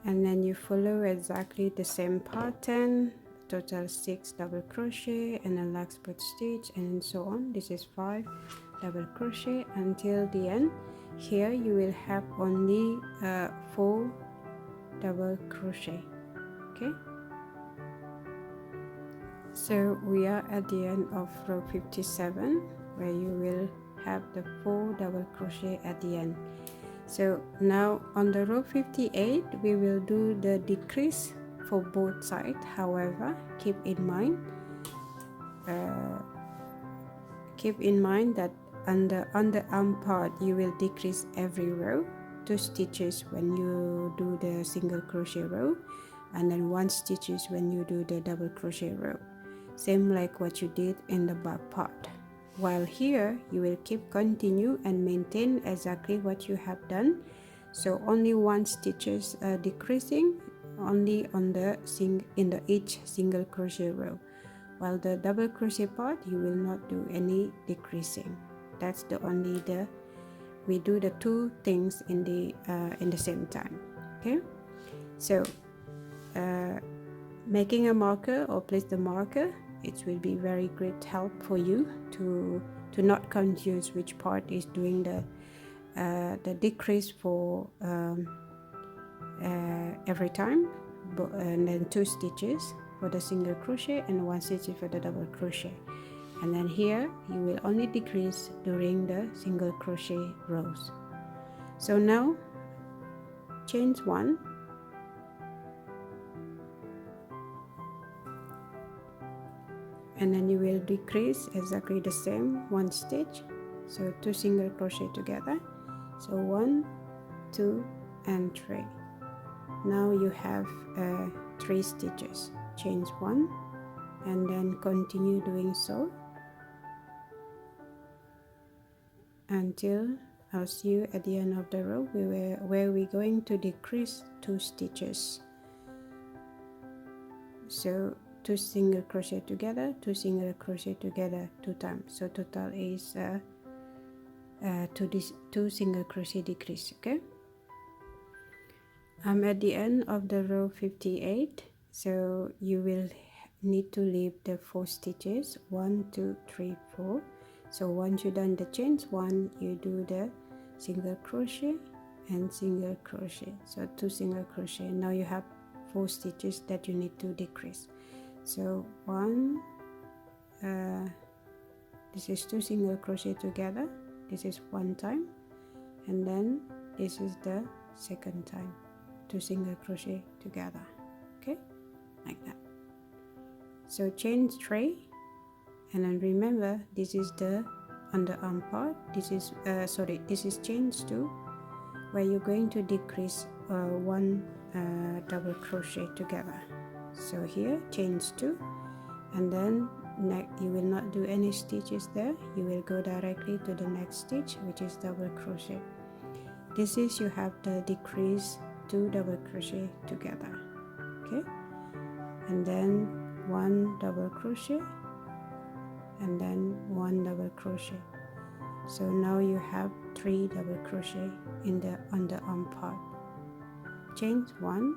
and then you follow exactly the same pattern, total 6 double crochet and a larkspur stitch, and so on. This is 5 double crochet until the end. here you will have only 4 double crochet. Okay, so we are at the end of row 57, where you will have the 4 double crochet at the end. So now on the row 58 we will do the decrease for both sides. However, keep in mind that on the underarm part you will decrease every row 2 stitches when you do the single crochet row, and then 1 stitches when you do the double crochet row, same like what you did in the back part. While here you will keep continue and maintain exactly what you have done, so only 1 stitches decreasing only on the each single crochet row, while the double crochet part you will not do any decreasing. That's the only we do the 2 things in the same time. Okay, so making a marker or place the marker, it will be very great help for you to not confuse which part is doing the decrease for every time, and then 2 stitches for the single crochet and 1 stitch for the double crochet, and then here you will only decrease during the single crochet rows. So now chain 1, and then you will decrease exactly the same 1 stitch, so 2 single crochet together, so 1, 2 and 3. Now you have 3 stitches. Chain 1 and then continue doing so until I'll see you at the end of the row where we're going to decrease 2 stitches. So 2 single crochet together, 2 single crochet together 2 times, so total is 2 single crochet decrease. Okay, I'm at the end of the row 58, so you will need to leave the 4 stitches, 1 2 3 4. So once you done the chains 1, you do the single crochet and single crochet, so 2 single crochet. Now you have 4 stitches that you need to decrease. So 1, this is 2 single crochet together, this is 1 time, and then this is the second time, 2 single crochet together. Okay, like that. So chain 3, and then remember this is the underarm part, this is this is chain 2, where you're going to decrease 1 double crochet together. So here chain 2, and then you will not do any stitches there, you will go directly to the next stitch, which is double crochet. This is you have the decrease 2 double crochet together. Okay, and then 1 double crochet and then 1 double crochet. So now you have 3 double crochet in the underarm part. Chain 1,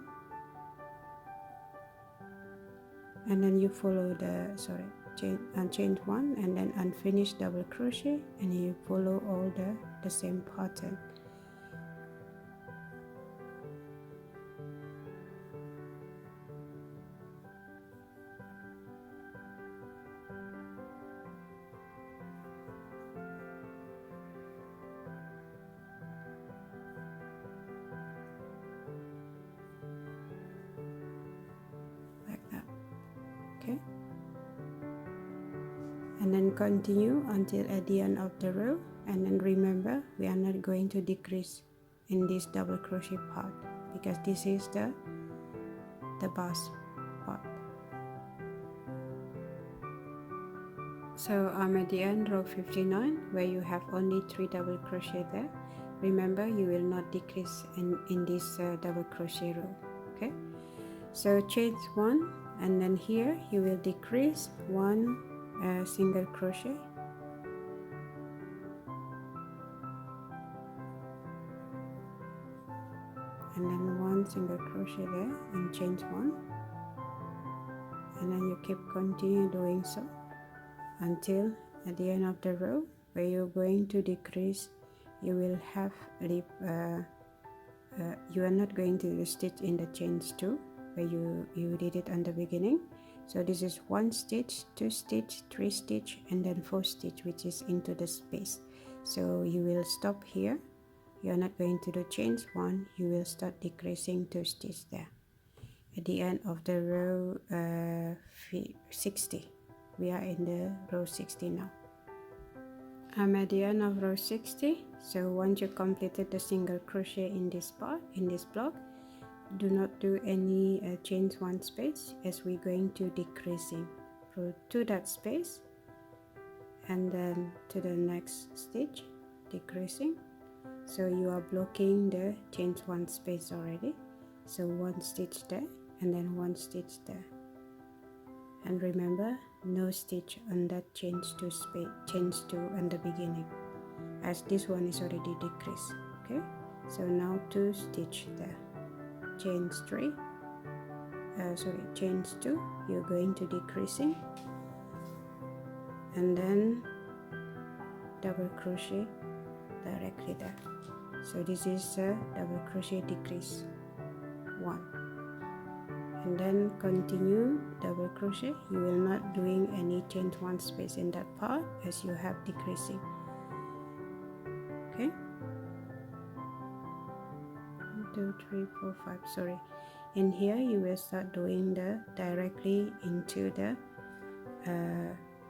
and then you follow the chain 1 and then unfinished double crochet, and you follow all the same pattern. And then continue until at the end of the row, and then remember we are not going to decrease in this double crochet part because this is the bust part. So I'm at the end row 59, where you have only 3 double crochet there. Remember you will not decrease in this double crochet row. Okay, so chain 1, and then here you will decrease 1 single crochet, and then 1 single crochet there and chain 1, and then you keep continue doing so until at the end of the row, where you're going to decrease you will have leave you are not going to stitch in the chains 2 where you did it on the beginning. So this is 1 stitch, 2 stitch, 3 stitch, and then 4 stitch, which is into the space. So you will stop here. You are not going to do chains 1. You will start decreasing 2 stitch there at the end of the row 60. We are in the row 60 now. I'm at the end of row 60. So once you completed the single crochet in this part, in this block, do not do any chains 1 space, as we're going to decreasing. Go to that space and then to the next stitch, decreasing. So you are blocking the chains 1 space already. So 1 stitch there and then 1 stitch there. And remember, no stitch on that chains 2 space, chains 2 in the beginning, as this one is already decreased. Okay, so now 2 stitch there, chains 3, chains 2, you're going to decreasing, and then double crochet directly there. So this is a double crochet decrease 1, and then continue double crochet. You will not doing any chain 1 space in that part, as you have decreasing. Okay, 1, 2, 3, 4, 5, sorry. In here you will start doing the directly into the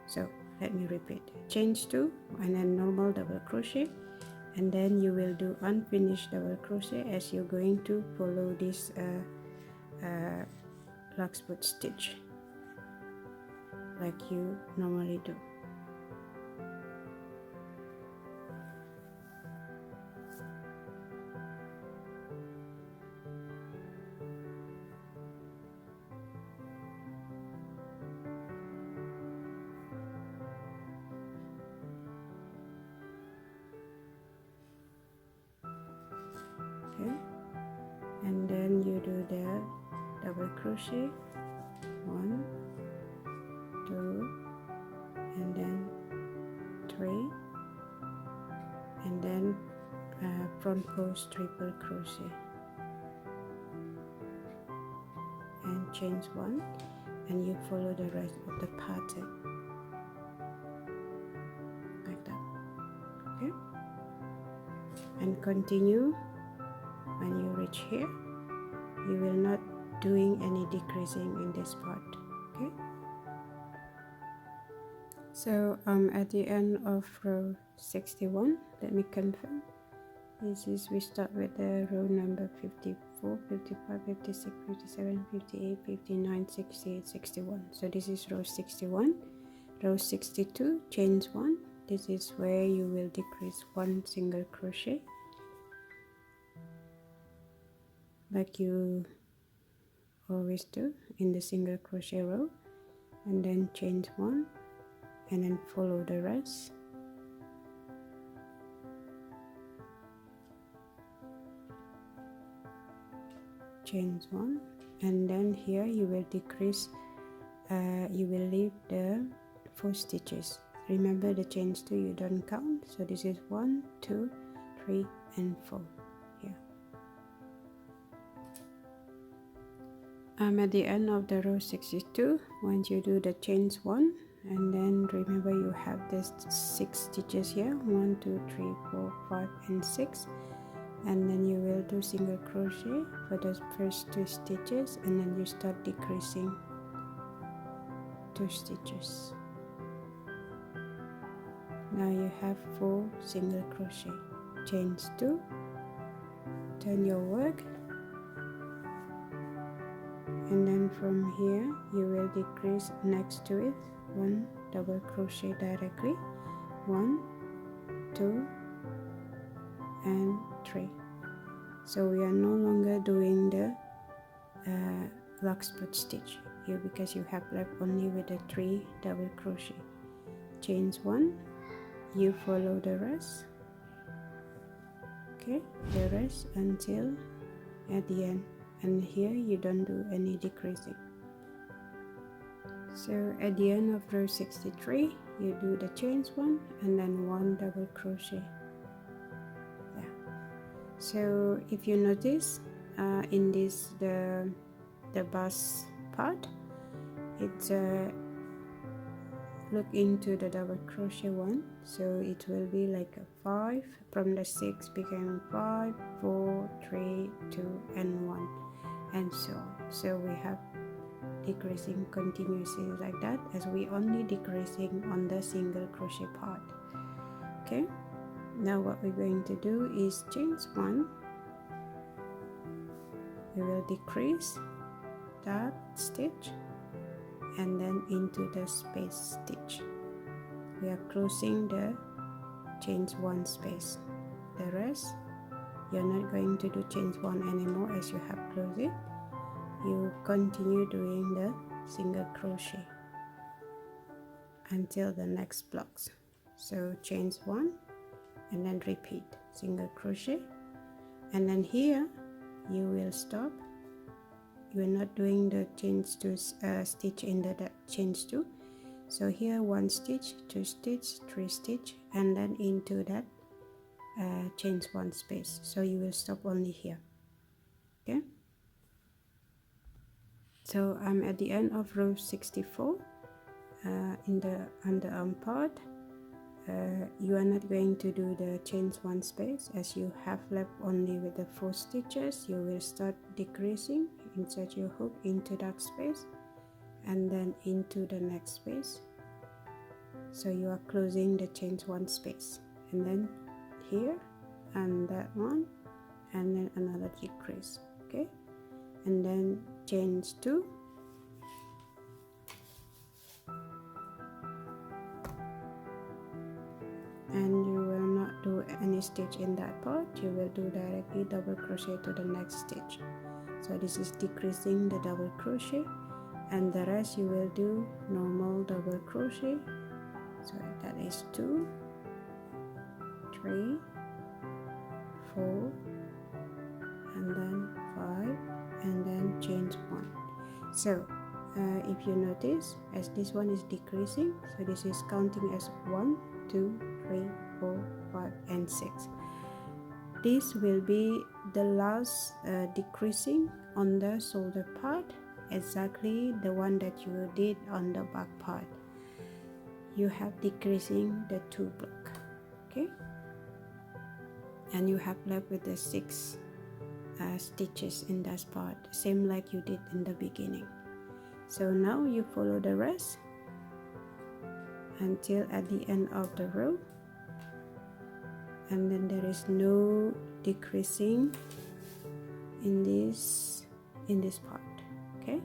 so let me repeat, chains 2 and then normal double crochet, and then you will do unfinished double crochet as you're going to follow this larkspur stitch like you normally do. Okay, and then you do the double crochet 1, 2, and then 3, and then front post triple crochet and chains 1, and you follow the rest of the pattern like that. Okay, and continue. When you reach here, you will not doing any decreasing in this part. Okay, so at the end of row 61, let me confirm. This is, we start with the row number 54, 55, 56, 57, 58, 59, 68, 61. So this is row 61. Row 62, chains 1. This is where you will decrease 1 single crochet like you always do in the single crochet row, and then chains 1 and then follow the rest. Chains 1, and then here you will decrease, you will leave the 4 stitches. Remember, the chains 2 you don't count, so this is 1, 2, 3, and 4 here. I'm at the end of the row 62. Once you do the chains 1, and then remember you have this 6 stitches here, 1, 2, 3, 4, 5, and 6, and then you will do single crochet for the first 2 stitches, and then you start decreasing 2 stitches. Now you have 4 single crochet, chains 2, turn your work, and then from here you will decrease next to it 1 double crochet directly, 1, 2, and 3. So we are no longer doing the larkspur stitch here, because you have left only with the 3 double crochet. Chains 1, you follow the rest, okay, the rest until at the end, and here you don't do any decreasing. So at the end of row 63, you do the chains 1 and then 1 double crochet, So if you notice in this the bust part, it's look into the double crochet one, so it will be like a 5 from the 6 became 5, 4, 3, 2 and 1, and so on. So we have decreasing continuously like that, as we only decreasing on the single crochet part. Okay, now what we're going to do is chain 1, we will decrease that stitch and then into the space stitch. We are closing the chain 1 space. The rest you're not going to do chain 1 anymore, as you have closed it. You continue doing the single crochet until the next blocks. So chain 1 and then repeat single crochet, and then here you will stop. You are not doing the chains to stitch in the chains 2. So here 1 stitch, 2 stitch, 3 stitch, and then into that chains 1 space. So you will stop only here. Okay, so I'm at the end of row 64. In the underarm part, you are not going to do the chains 1 space, as you have left only with the 4 stitches. You will start decreasing, insert your hook into that space and then into the next space. So you are closing the chains 1 space, and then here and that one, and then another decrease. Okay, and then chains 2, and you will not do any stitch in that part. You will do directly double crochet to the next stitch. So this is decreasing the double crochet, and the rest you will do normal double crochet. So that is 2, 3, 4, and then 5, and then chain 1. So if you notice, as this one is decreasing, so this is counting as 1, 2, 3, 4, 5 and 6. This will be the last decreasing on the shoulder part, exactly the one that you did on the back part. You have decreasing the 2 block. Okay, and you have left with the 6 stitches in that part, same like you did in the beginning. So now you follow the rest until at the end of the row, and then there is no decreasing in this part. Okay,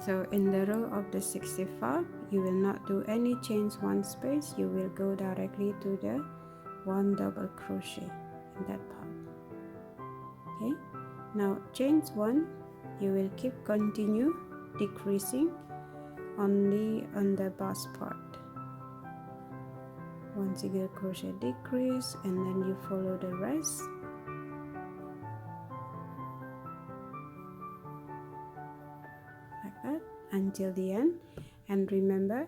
so in the row of the 65, you will not do any chains 1 space. You will go directly to the 1 double crochet in that part. Okay, now chains 1, you will keep continue decreasing only on the bust part. 1 single crochet decrease, and then you follow the rest. Like that until the end. And remember,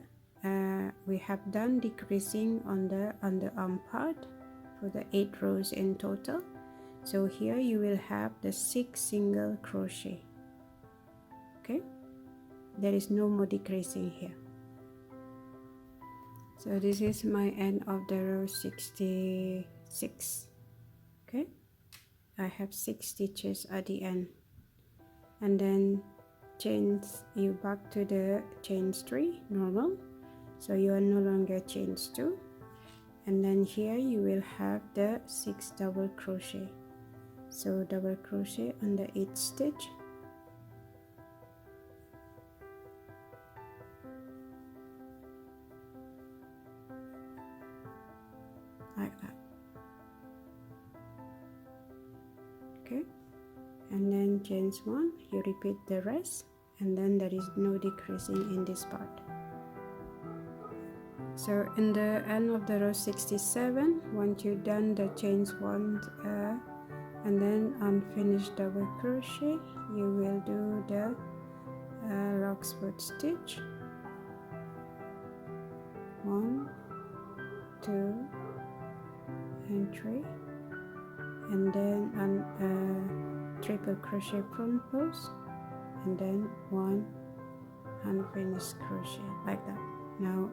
we have done decreasing on the underarm part for the 8 rows in total. So here you will have the 6 single crochet. Okay, there is no more decreasing here. So this is my end of the row 66. Okay, I have 6 stitches at the end, and then chains you back to the chains 3 normal, so you are no longer chains 2, and then here you will have the 6 double crochet. So double crochet on the 8th stitch, like that. Okay, and then chains 1, you repeat the rest, and then there is no decreasing in this part. So in the end of the row 67, once you've done the chains 1 and then unfinished double crochet, you will do the roxburgh stitch, 1, 2 and 3, and then triple crochet front post, and then 1 unfinished crochet, like that. Now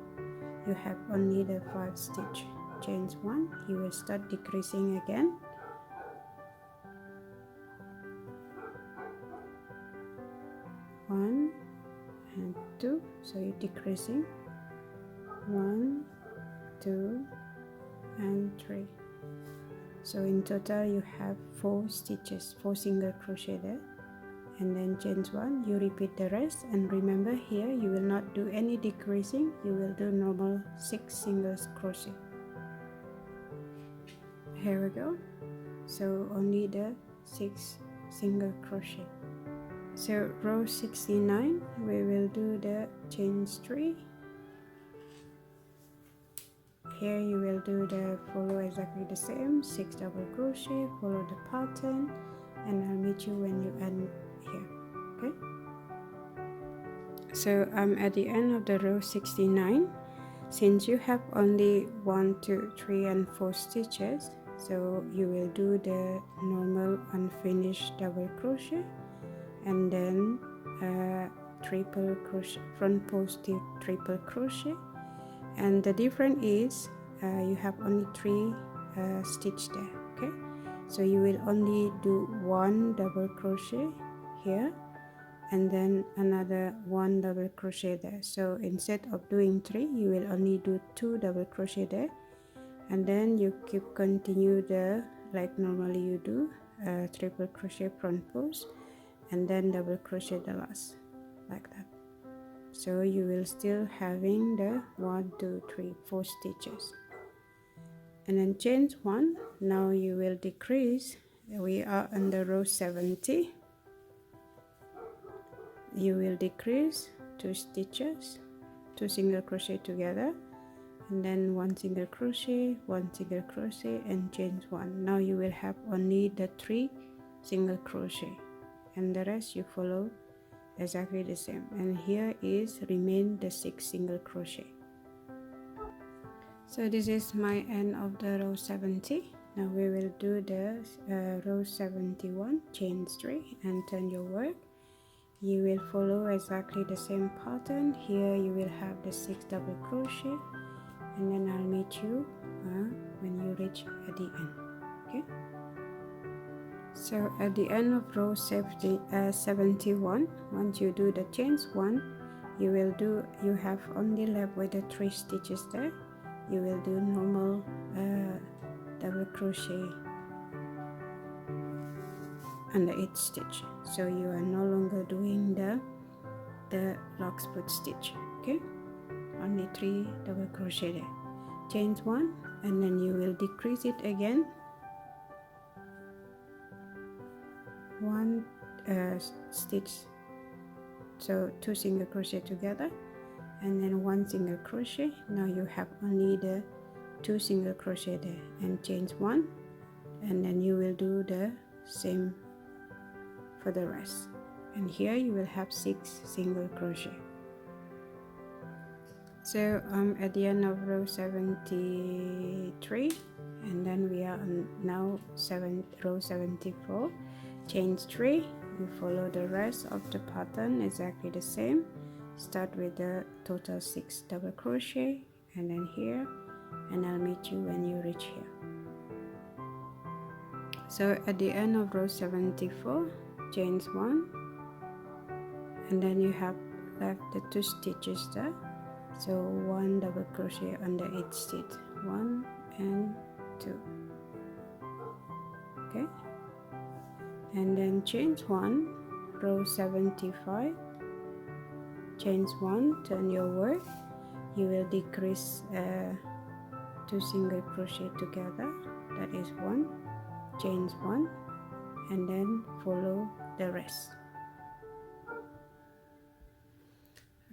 you have only the 5 stitch. Chains 1, you will start decreasing again, one and 2, so you're decreasing 1, 2 and 3. So in total you have 4 stitches, 4 single crochet there, and then chains 1, you repeat the rest. And remember, here you will not do any decreasing, you will do normal 6 single crochet. Here we go. So only the 6 single crochet. So row 69, we will do the chains 3. Here you will do the follow exactly the same, 6 double crochet, follow the pattern, and I'll meet you when you end here. Okay, so I'm at the end of the row 69. Since you have only 1, 2, 3 and 4 stitches, so you will do the normal unfinished double crochet, and then triple crochet, front post triple crochet. And the difference is you have only 3 stitch there. Okay, so you will only do 1 double crochet here, and then another 1 double crochet there. So instead of doing 3, you will only do 2 double crochet there, and then you keep continue the like normally you do, triple crochet front post, and then double crochet the last, like that. So you will still having the 1, 2, 3, 4 stitches, and then chains 1. Now you will decrease. We are under row 70. You will decrease 2 stitches, 2 single crochet together, and then 1 single crochet, 1 single crochet, and chains 1. Now you will have only the 3 single crochet, and the rest you follow exactly the same. And here is remain the 6 single crochet. So this is my end of the row 70. Now we will do the row 71, chains 3, and turn your work. You will follow exactly the same pattern. Here you will have the 6 double crochet, and then I'll meet you when you reach at the end. Okay, so at the end of row 71, once you do the chains 1, you have only left with the 3 stitches there. You will do normal double crochet under each stitch, so you are no longer doing the larkspur stitch. Okay, only 3 double crochet there, chains 1, and then you will decrease it again, 1 stitch, so 2 single crochet together, and then 1 single crochet. Now you have only the 2 single crochet there, and chains 1, and then you will do the same for the rest, and here you will have 6 single crochet. So I'm at the end of row 73, and then we are on now row 74, chains 3. You follow the rest of the pattern exactly the same. Start with the total 6 double crochet, and then here, and I'll meet you when you reach here. So at the end of row 74, chains 1, and then you have left the 2 stitches there, so 1 double crochet under each stitch, 1 and 2. Okay, and then chains 1, row 75, chains 1, turn your work. You will decrease 2 single crochet together, that is 1, chains 1, and then follow the rest.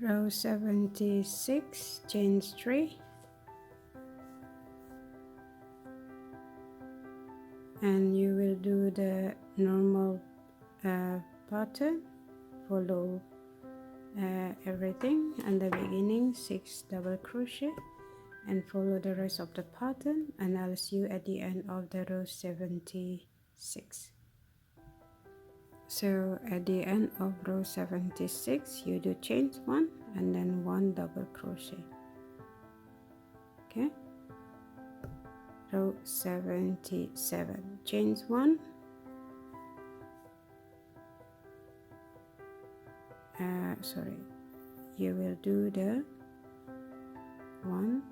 Row 76, chains 3, and you will do the normal pattern. Follow everything and the beginning 6 double crochet and follow the rest of the pattern, and I'll see you at the end of the row 76. So at the end of row 76 you do chain 1 and then 1 double crochet. Okay, row 77, chain 1, you will do the 1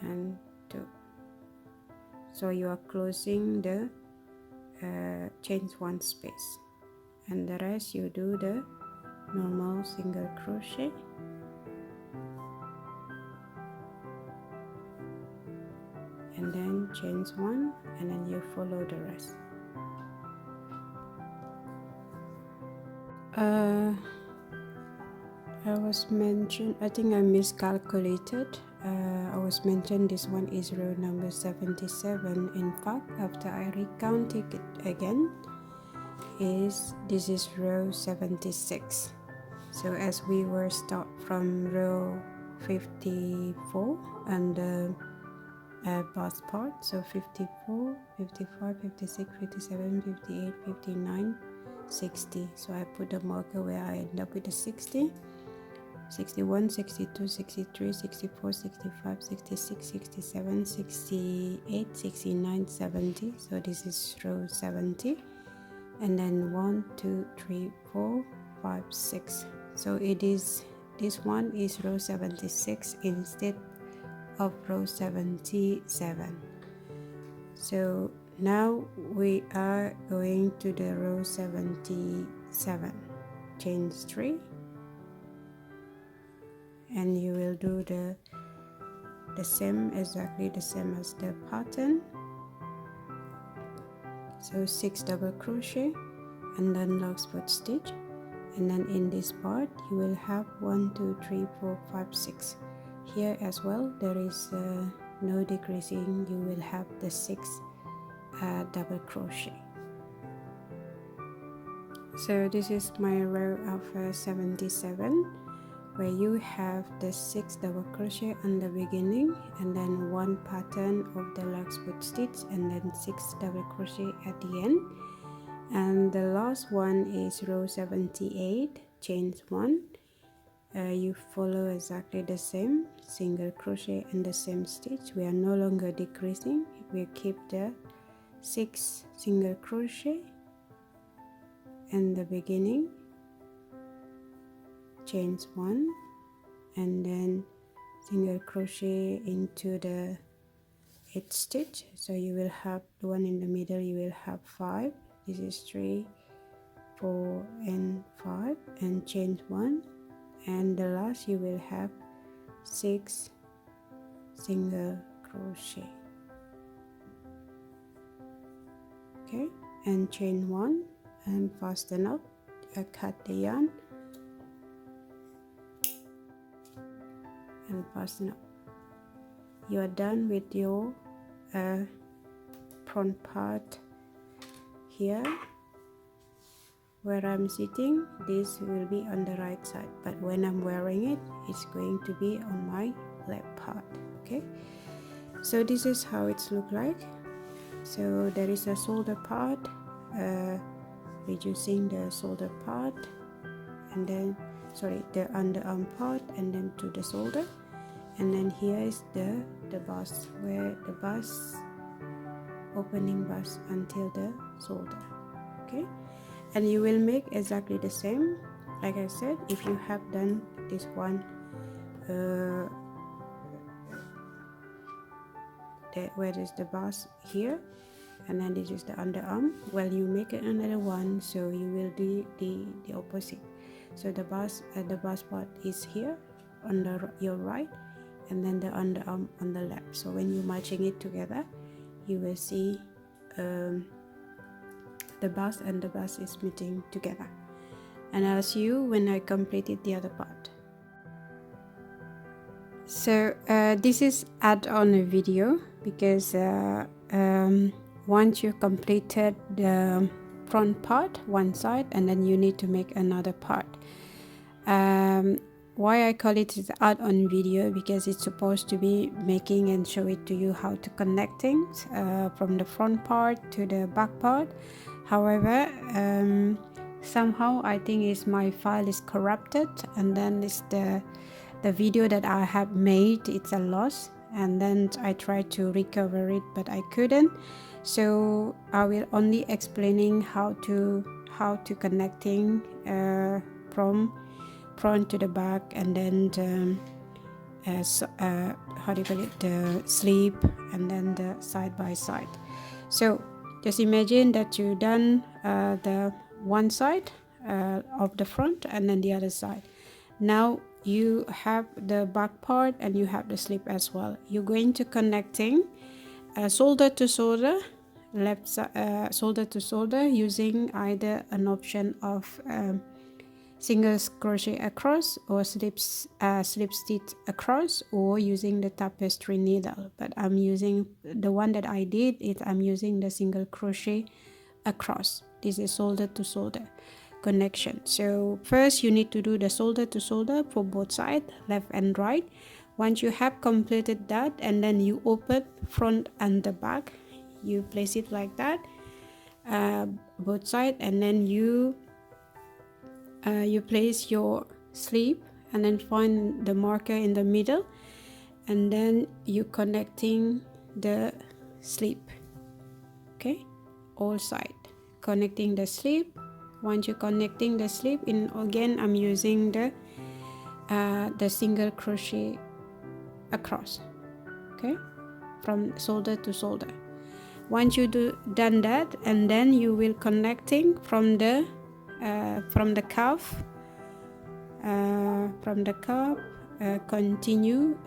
and 2, so you are closing the chain 1 space, and the rest you do the normal single crochet and then chain 1 and then you follow the rest. I think I miscalculated. I was mentioned this one is row number 77. In fact, after I recounted it again, this is row 76. So as we were start from row 54 and the bust part, so 54, 55, 56, 57, 58, 59, 60. So I put the marker where I end up with the 60. 61, 62, 63, 64, 65, 66, 67, 68, 69, 70. So this is row 70. And then 1, 2, 3, 4, 5, 6. So it is, this one is row 76 instead of row 77. So now we are going to the row 77. Chain 3. And you will do the same, exactly the same as the pattern. So 6 double crochet and then larkspur stitch, and then in this part you will have 1, 2, 3, 4, 5, 6. Here as well there is no decreasing, you will have the 6 double crochet. So this is my row of 77, where you have the 6 double crochet on the beginning and then 1 pattern of the larkspur stitch and then 6 double crochet at the end. And the last one is row 78, chain 1. You follow exactly the same single crochet and the same stitch. We are no longer decreasing, we keep the 6 single crochet in the beginning, chain 1 and then single crochet into the 8th stitch. So you will have the one in the middle, you will have 5. This is 3, 4 and 5, and chain 1, and the last you will have 6 single crochet. Okay, and chain 1 and fasten up, cut the yarn and fasten up. You are done with your front part. Here where I'm sitting, this will be on the right side, but when I'm wearing it, it's going to be on my left part. Okay, so this is how it's look like. So there is a shoulder part, reducing the shoulder part, and then the underarm part, and then to the shoulder, and then here is the bust, where the bust, opening bust until the shoulder. Okay, and you will make exactly the same. Like I said, if you have done this one where is the bust here, and then this is the underarm, well, you make another one, so you will do the opposite. So the bust part is here on your right, and then the underarm on the left. So when you're matching it together, you will see the bust and the bust is meeting together. And I'll see you when I completed the other part. So this is add on a video because once you completed the front part one side, and then you need to make another part. Why I call it is art on video, because it's supposed to be making and show it to you how to connect things from the front part to the back part. However, somehow I think is my file is corrupted, and then it's the video that I have made, it's a loss, and then I tried to recover it but I couldn't. So I will only explaining how to connecting from front to the back, and then how do you call it, the sleeve, and then the side by side. So just imagine that you done the one side of the front and then the other side. Now you have the back part and you have the sleeve as well. You're going to connecting shoulder to shoulder, left shoulder to shoulder, using either an option of single crochet across or slip stitch across, or using the tapestry needle. But I'm using the one that I did is I'm using the single crochet across. This is shoulder to shoulder connection. So first you need to do the shoulder to shoulder for both sides, left and right. Once you have completed that, and then you open front and the back, you place it like that, both sides, and then you place your sleeve and then find the marker in the middle, and then you connecting the sleeve. Okay, all side connecting the sleeve. Once you're connecting the sleeve in, again I'm using the single crochet across, okay, from shoulder to shoulder. Once you done that, and then you will connecting from the cuff, continue.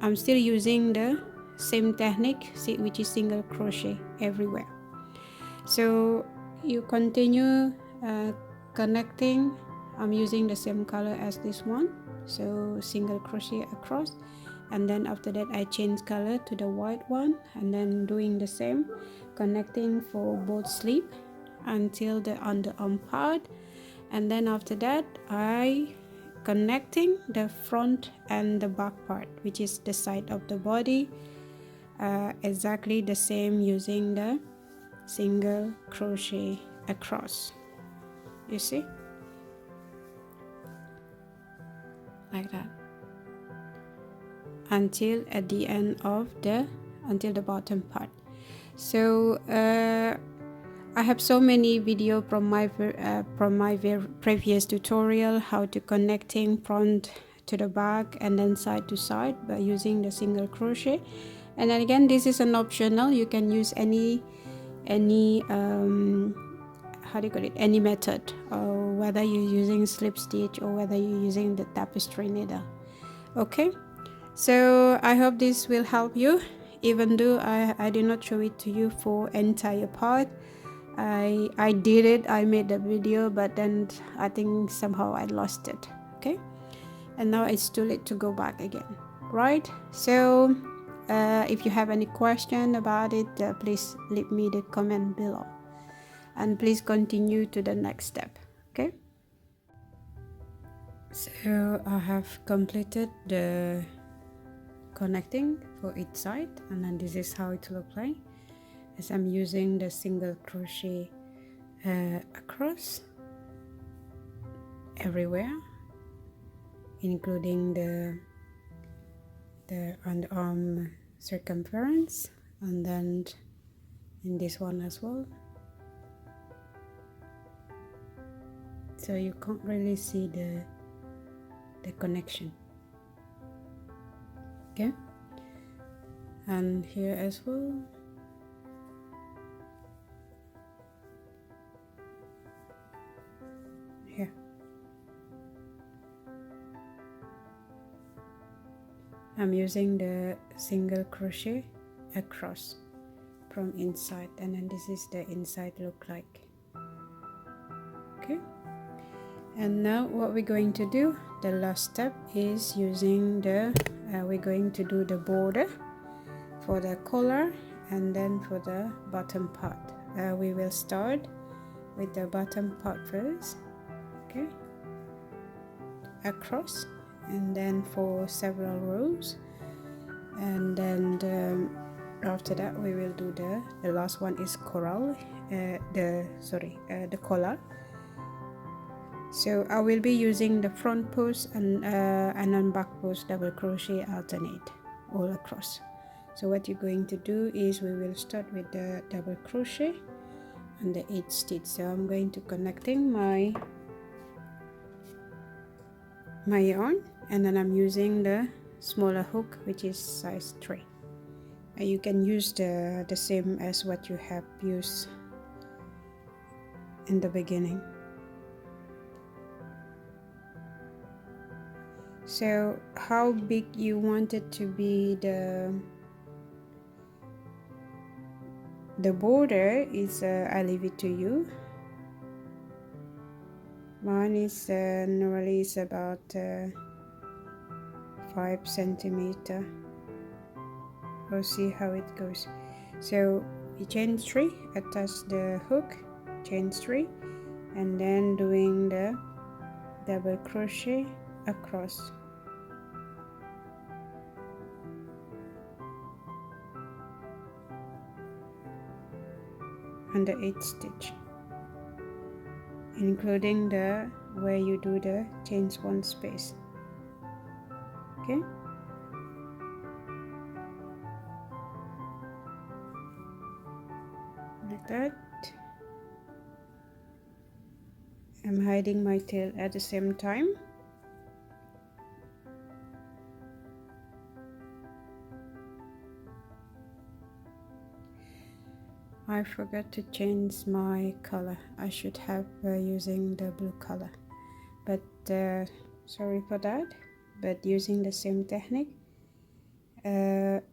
I'm still using the same technique, which is single crochet everywhere. So you continue connecting. I'm using the same color as this one, so single crochet across, and then after that I change color to the white one, and then doing the same, connecting for both sleeve until the underarm part, and then after that I connecting the front and the back part, which is the side of the body, exactly the same, using the single crochet across. You see, like that, until at the end of until the bottom part. So I have so many video from my previous tutorial how to connecting front to the back and then side to side by using the single crochet. And then again, this is an optional. You can use any how do you call it, any method, or whether you're using slip stitch or whether you're using the tapestry needle. Okay, so I hope this will help you, even though I did not show it to you for entire part. I did it, I made the video, but then I think somehow I lost it. Okay, and now it's too late to go back again, right? So if you have any question about it, please leave me the comment below, and please continue to the next step. Okay, so I have completed the connecting for each side, and then this is how it looks like, as I'm using the single crochet across everywhere, including the underarm circumference, and then in this one as well. So you can't really see the connection. Okay, and here as well. Here. I'm using the single crochet across from inside, and then this is the inside look like. Okay, and now what we're going to do, the last step is using the we're going to do the border for the collar and then for the bottom part, we will start with the bottom part first, okay, across, and then for several rows, and then after that we will do the last one is coral, the collar. So I will be using the front post and then back post double crochet alternate all across. So what you're going to do is we will start with the double crochet and the 8 stitch. So I'm going to connecting my yarn, and then I'm using the smaller hook, which is size 3. And you can use the same as what you have used in the beginning. So how big you want it to be the border is I leave it to you. Mine is normally is about 5 centimeter. We'll see how it goes. So you chain 3, attach the hook, chain 3, and then doing the double crochet across. And the 8 stitch, including the where you do the chains 1 space, okay. Like that. I'm hiding my tail at the same time. I forgot to change my color. I should have using the blue color, but sorry for that, but using the same technique.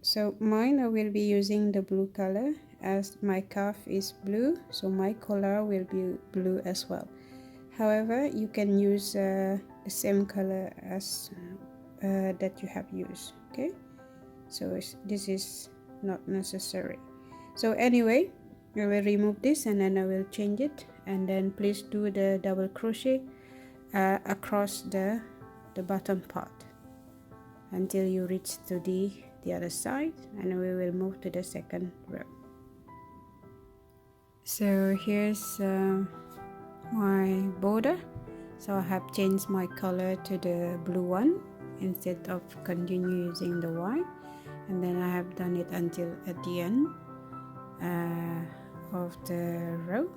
So mine I will be using the blue color, as my cuff is blue, so my collar will be blue as well. However, you can use the same color as that you have used, okay. So this is not necessary. So anyway, I will remove this and then I will change it, and then please do the double crochet across the bottom part until you reach to the other side, and we will move to the second row. So here's my border. So I have changed my color to the blue one instead of continue using the white, and then I have done it until at the end of the row.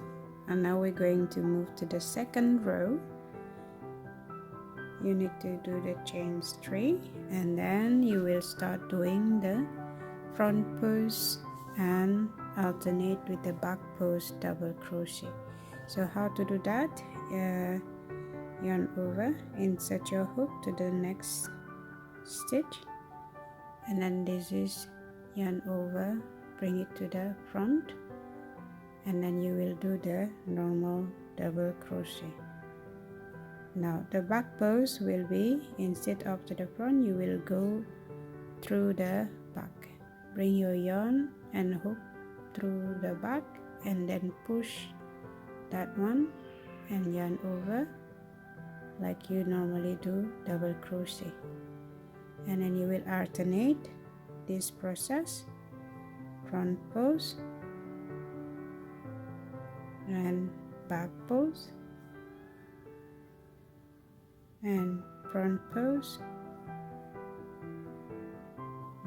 And now we're going to move to the second row. You need to do the chains 3, and then you will start doing the front post and alternate with the back post double crochet. So how to do that? Yarn over, insert your hook to the next stitch, and then this is yarn over, bring it to the front, and then you will do the normal double crochet. Now the back post will be, instead of to the front, you will go through the back. Bring your yarn and hook through the back, and then push that one and yarn over like you normally do double crochet, and then you will alternate this process, front post and back post and front post,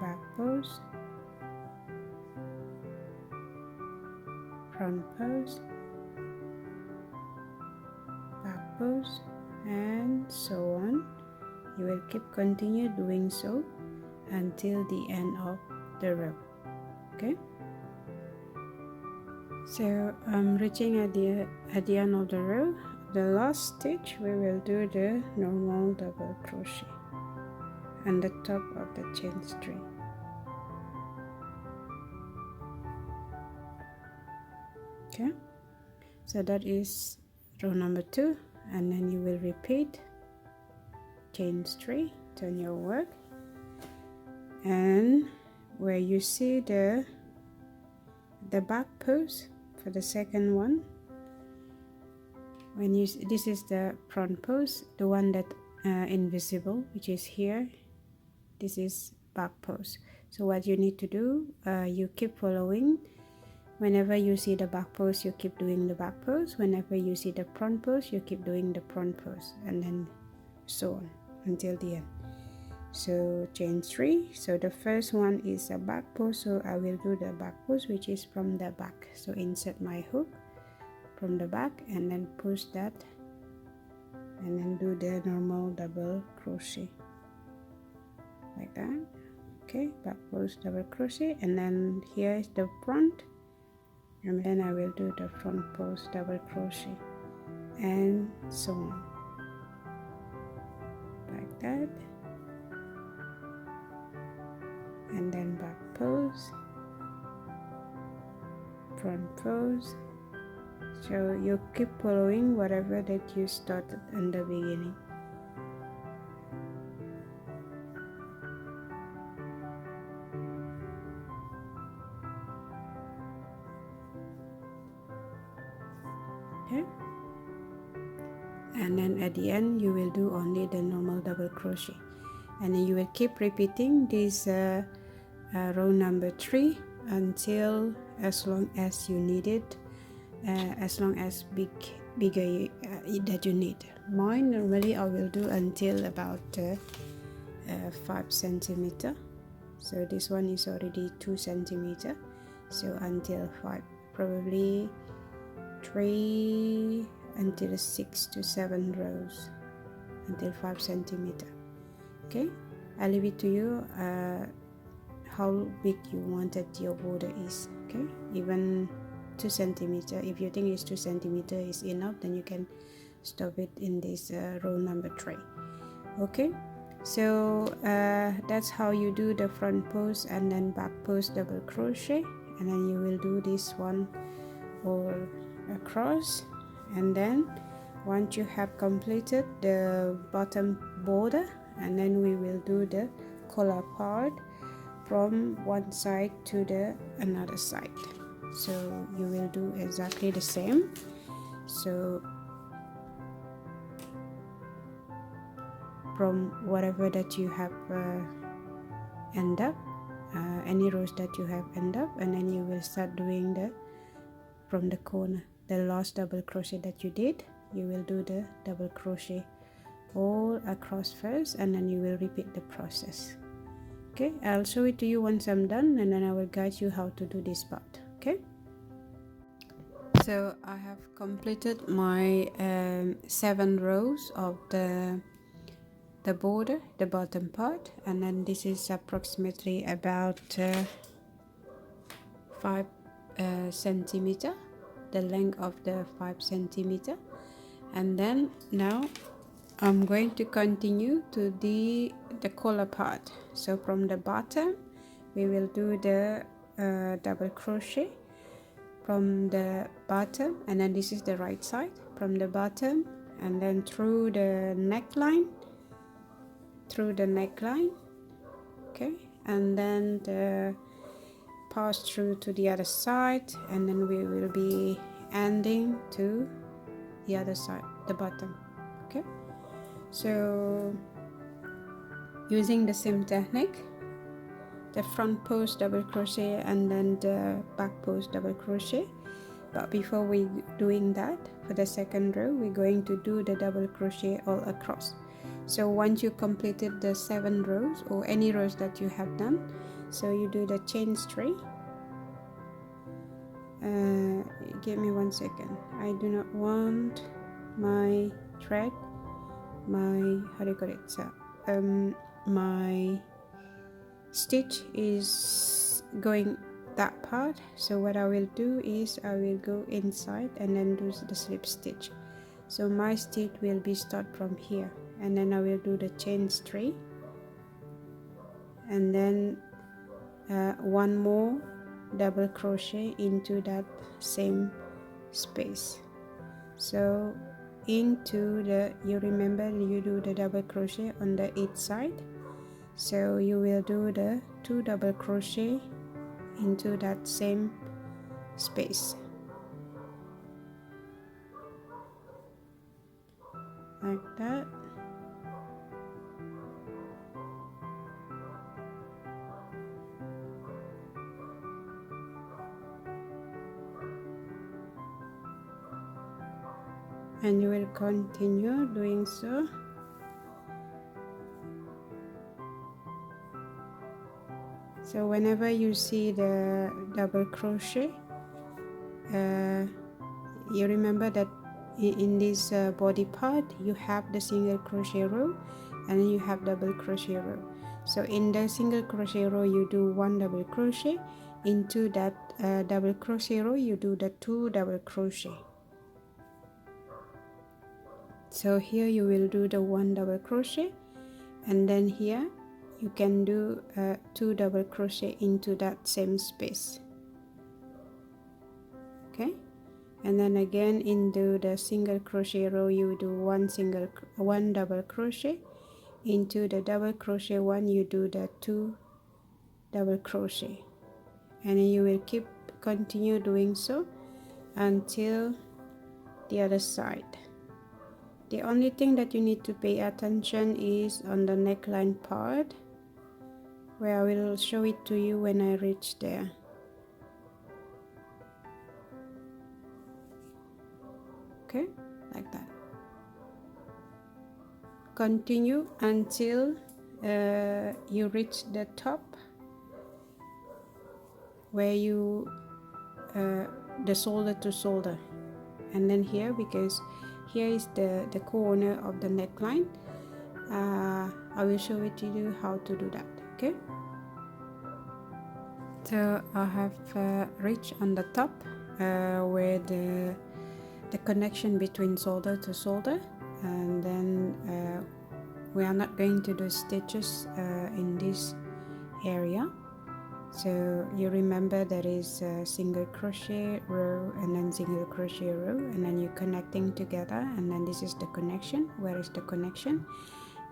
back post, front post, back post, and so on. You will keep continue doing so until the end of the row, okay. So I'm reaching at the end of the row. The last stitch we will do the normal double crochet on the top of the chain string. Okay, so that is row number 2, and then you will repeat chain 3, turn your work, and where you see the the back pose for the second one. When you, this is the front pose, the one that invisible, which is here. This is back pose. So what you need to do, you keep following. Whenever you see the back pose, you keep doing the back pose. Whenever you see the front pose, you keep doing the front pose, and then so on until the end. So chain 3. So the first one is a back pose, so I will do the back pose, which is from the back. So insert my hook from the back and then push that, and then do the normal double crochet like that. Okay, back pose, double crochet, and then here is the front, and then I will do the front pose, double crochet, and so on like that. And then back pose, front pose. So you keep following whatever that you started in the beginning. Okay, and then at the end you will do only the normal double crochet, and then you will keep repeating this row number 3 until as long as you need it, as long as bigger that you need. Mine normally I will do until about 5 centimeter. So this one is already 2 centimeter, so until 5, probably 3 until 6 to 7 rows until 5 centimeter. Okay, I leave it to you how big you wanted your border is. Okay, even 2 centimeter, if you think it's 2 centimeter is enough, then you can stop it in this row number 3. Okay, so that's how you do the front pose and then back pose double crochet, and then you will do this one all across. And then once you have completed the bottom border, and then we will do the collar part from one side to the another side. So you will do exactly the same. So from whatever that you have end up, any rows that you have end up, and then you will start doing the from the corner, the last double crochet that you did, you will do the double crochet all across first, and then you will repeat the process. Okay, I'll show it to you once I'm done, and then I will guide you how to do this part. Okay, so I have completed my 7 rows of the border, the bottom part, and then this is approximately about 5 centimeter, the length of the 5 centimeter. And then now I'm going to continue to the collar part. So from the bottom we will do the double crochet from the bottom, and then this is the right side, from the bottom and then through the neckline, okay, and then the pass through to the other side, and then we will be ending to the other side, the bottom. Okay, so using the same technique, the front pose double crochet and then the back pose double crochet, but before we doing that, for the second row we're going to do the double crochet all across. So once you completed the 7 rows or any rows that you have done, so you do the chain 3. Give me 1 second, I do not want my thread, my how do you call it, so my stitch is going that part. So what I will do is I will go inside and then do the slip stitch. So my stitch will be start from here, and then I will do the chain 3, and then 1 more double crochet into that same space. So into the, you remember you do the double crochet on the each side, so you will do the 2 double crochet into that same space, like that. And you will continue doing so. So whenever you see the double crochet, you remember that in this body part you have the single crochet row and then you have double crochet row. So in the single crochet row you do 1 double crochet, into that double crochet row you do the 2 double crochet. So here you will do the 1 double crochet, and then here you can do 2 double crochet into that same space. Okay, and then again into the single crochet row you do 1 double crochet, into the double crochet one you do the 2 double crochet, and then you will continue doing so until the other side. The only thing that you need to pay attention is on the neckline part, where I will show it to you when I reach there. Okay, like that. Continue until you reach the top, where you the shoulder to shoulder, and then here, because here is the corner of the neckline, I will show it to you how to do that. Okay, so I have reached on the top where the connection between shoulder to shoulder, and then we are not going to do stitches in this area. So you remember there is a single crochet row and then single crochet row, and then you're connecting together, and then this is the connection. Where is the connection?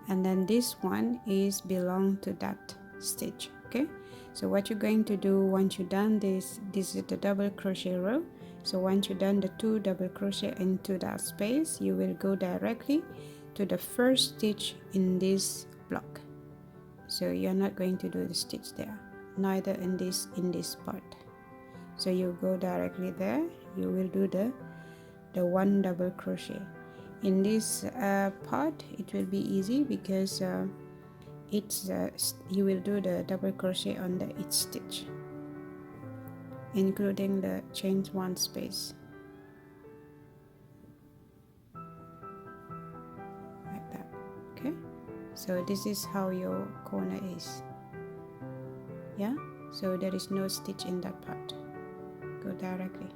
And then this one is belong to that stitch. Okay, so what you're going to do once you're done this is the double crochet row. So once you're done the 2 double crochet into that space, you will go directly to the first stitch in this block. So you're not going to do the stitch there, neither in this part. So you go directly there, you will do the 1 double crochet. In this part it will be easy because you will do the double crochet under each stitch, including the chain 1 space, like that. Okay, so this is how your corner is. Yeah, so there is no stitch in that part, go directly.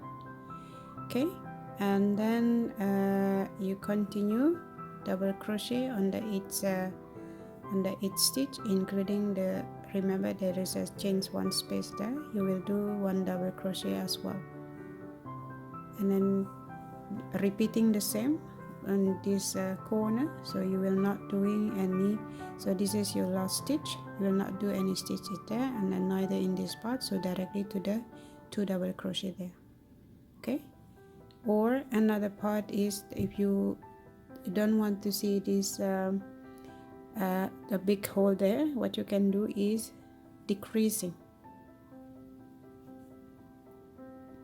Okay, and then you continue double crochet under each stitch, including the, remember there is a chain 1 space there, you will do 1 double crochet as well, and then repeating the same on this corner. So you will not doing any, so this is your last stitch, you will not do any stitches there, and then neither in this part, so directly to the 2 double crochet there. Okay, or another part is, if you don't want to see this the big hole there, what you can do is decreasing.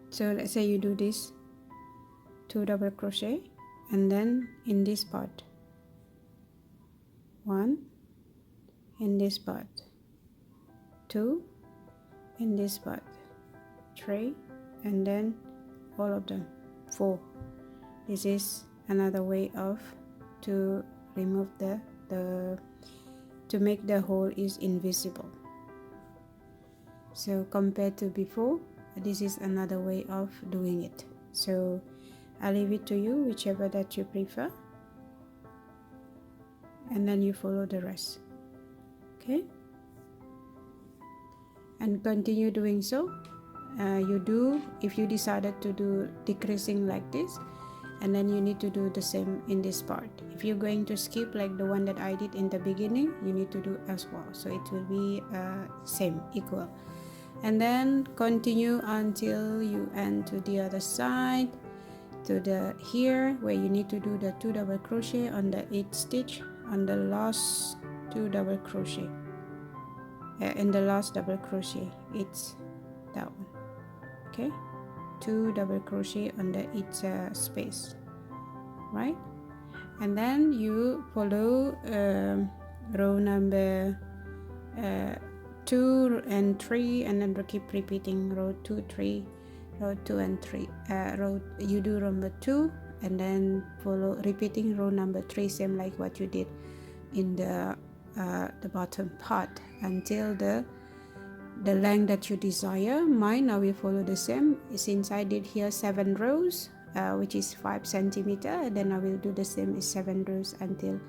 So let's say you do this 2 double crochet, and then in this part 1, in this part 2, in this part 3, and then all of them 4. This is another way of to remove to make the hole is invisible. So compared to before, this is another way of doing it. So I'll leave it to you, whichever that you prefer, and then you follow the rest. Okay, and continue doing so. You do, if you decided to do decreasing like this, and then you need to do the same in this part. If you're going to skip like the one that I did in the beginning, you need to do as well, so it will be same, equal. and then continue until you end to the other side, to the here where you need to do the 2 double crochet on the 8th stitch on the last 2 double crochet, in the last double crochet, it's that one. Okay, 2 double crochet on the each space, right? And then you follow row number 2 and 3, and then keep repeating row 2 3, row 2 and 3, you do number 2 and then follow repeating row number 3, same like what you did in the bottom part until the length that you desire. Mine now will follow the same, since I did here 7 rows, which is 5 centimeter, and then I will do the same as 7 rows until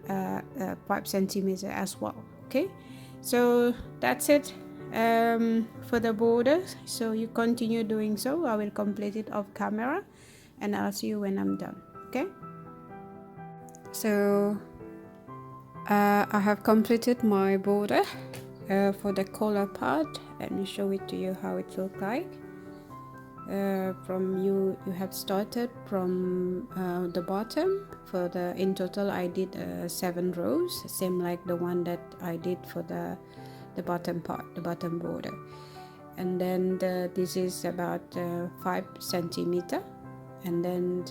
5 centimeter as well. Okay, so that's it for the border. So you continue doing so. I will complete it off camera and I'll see you when I'm done. Okay, so I have completed my border for the collar part. Let me show it to you how it looks like. From you have started from the bottom. For the in total I did 7 rows, same like the one that I did for the bottom part, the bottom border. And then this is about 5 centimeter, and then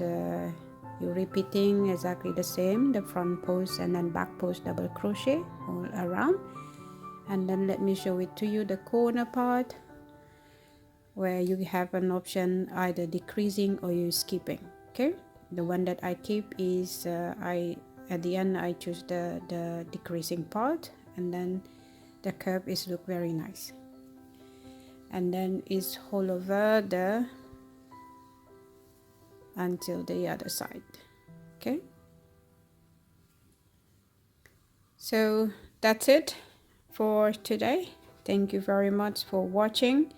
you're repeating exactly the same, the front post and then back post double crochet all around. And then let me show it to you, the corner part, where you have an option either decreasing or you skipping. Okay, the one that I keep is at the end I choose the decreasing part, and then the curve is look very nice, and then it's all over the until the other side. Okay, so that's it for today. Thank you very much for watching,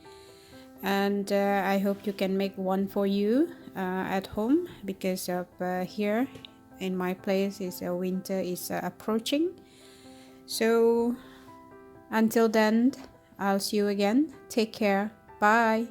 and I hope you can make one for you at home, because of here in my place is winter is approaching. So until then, I'll see you again. Take care. Bye.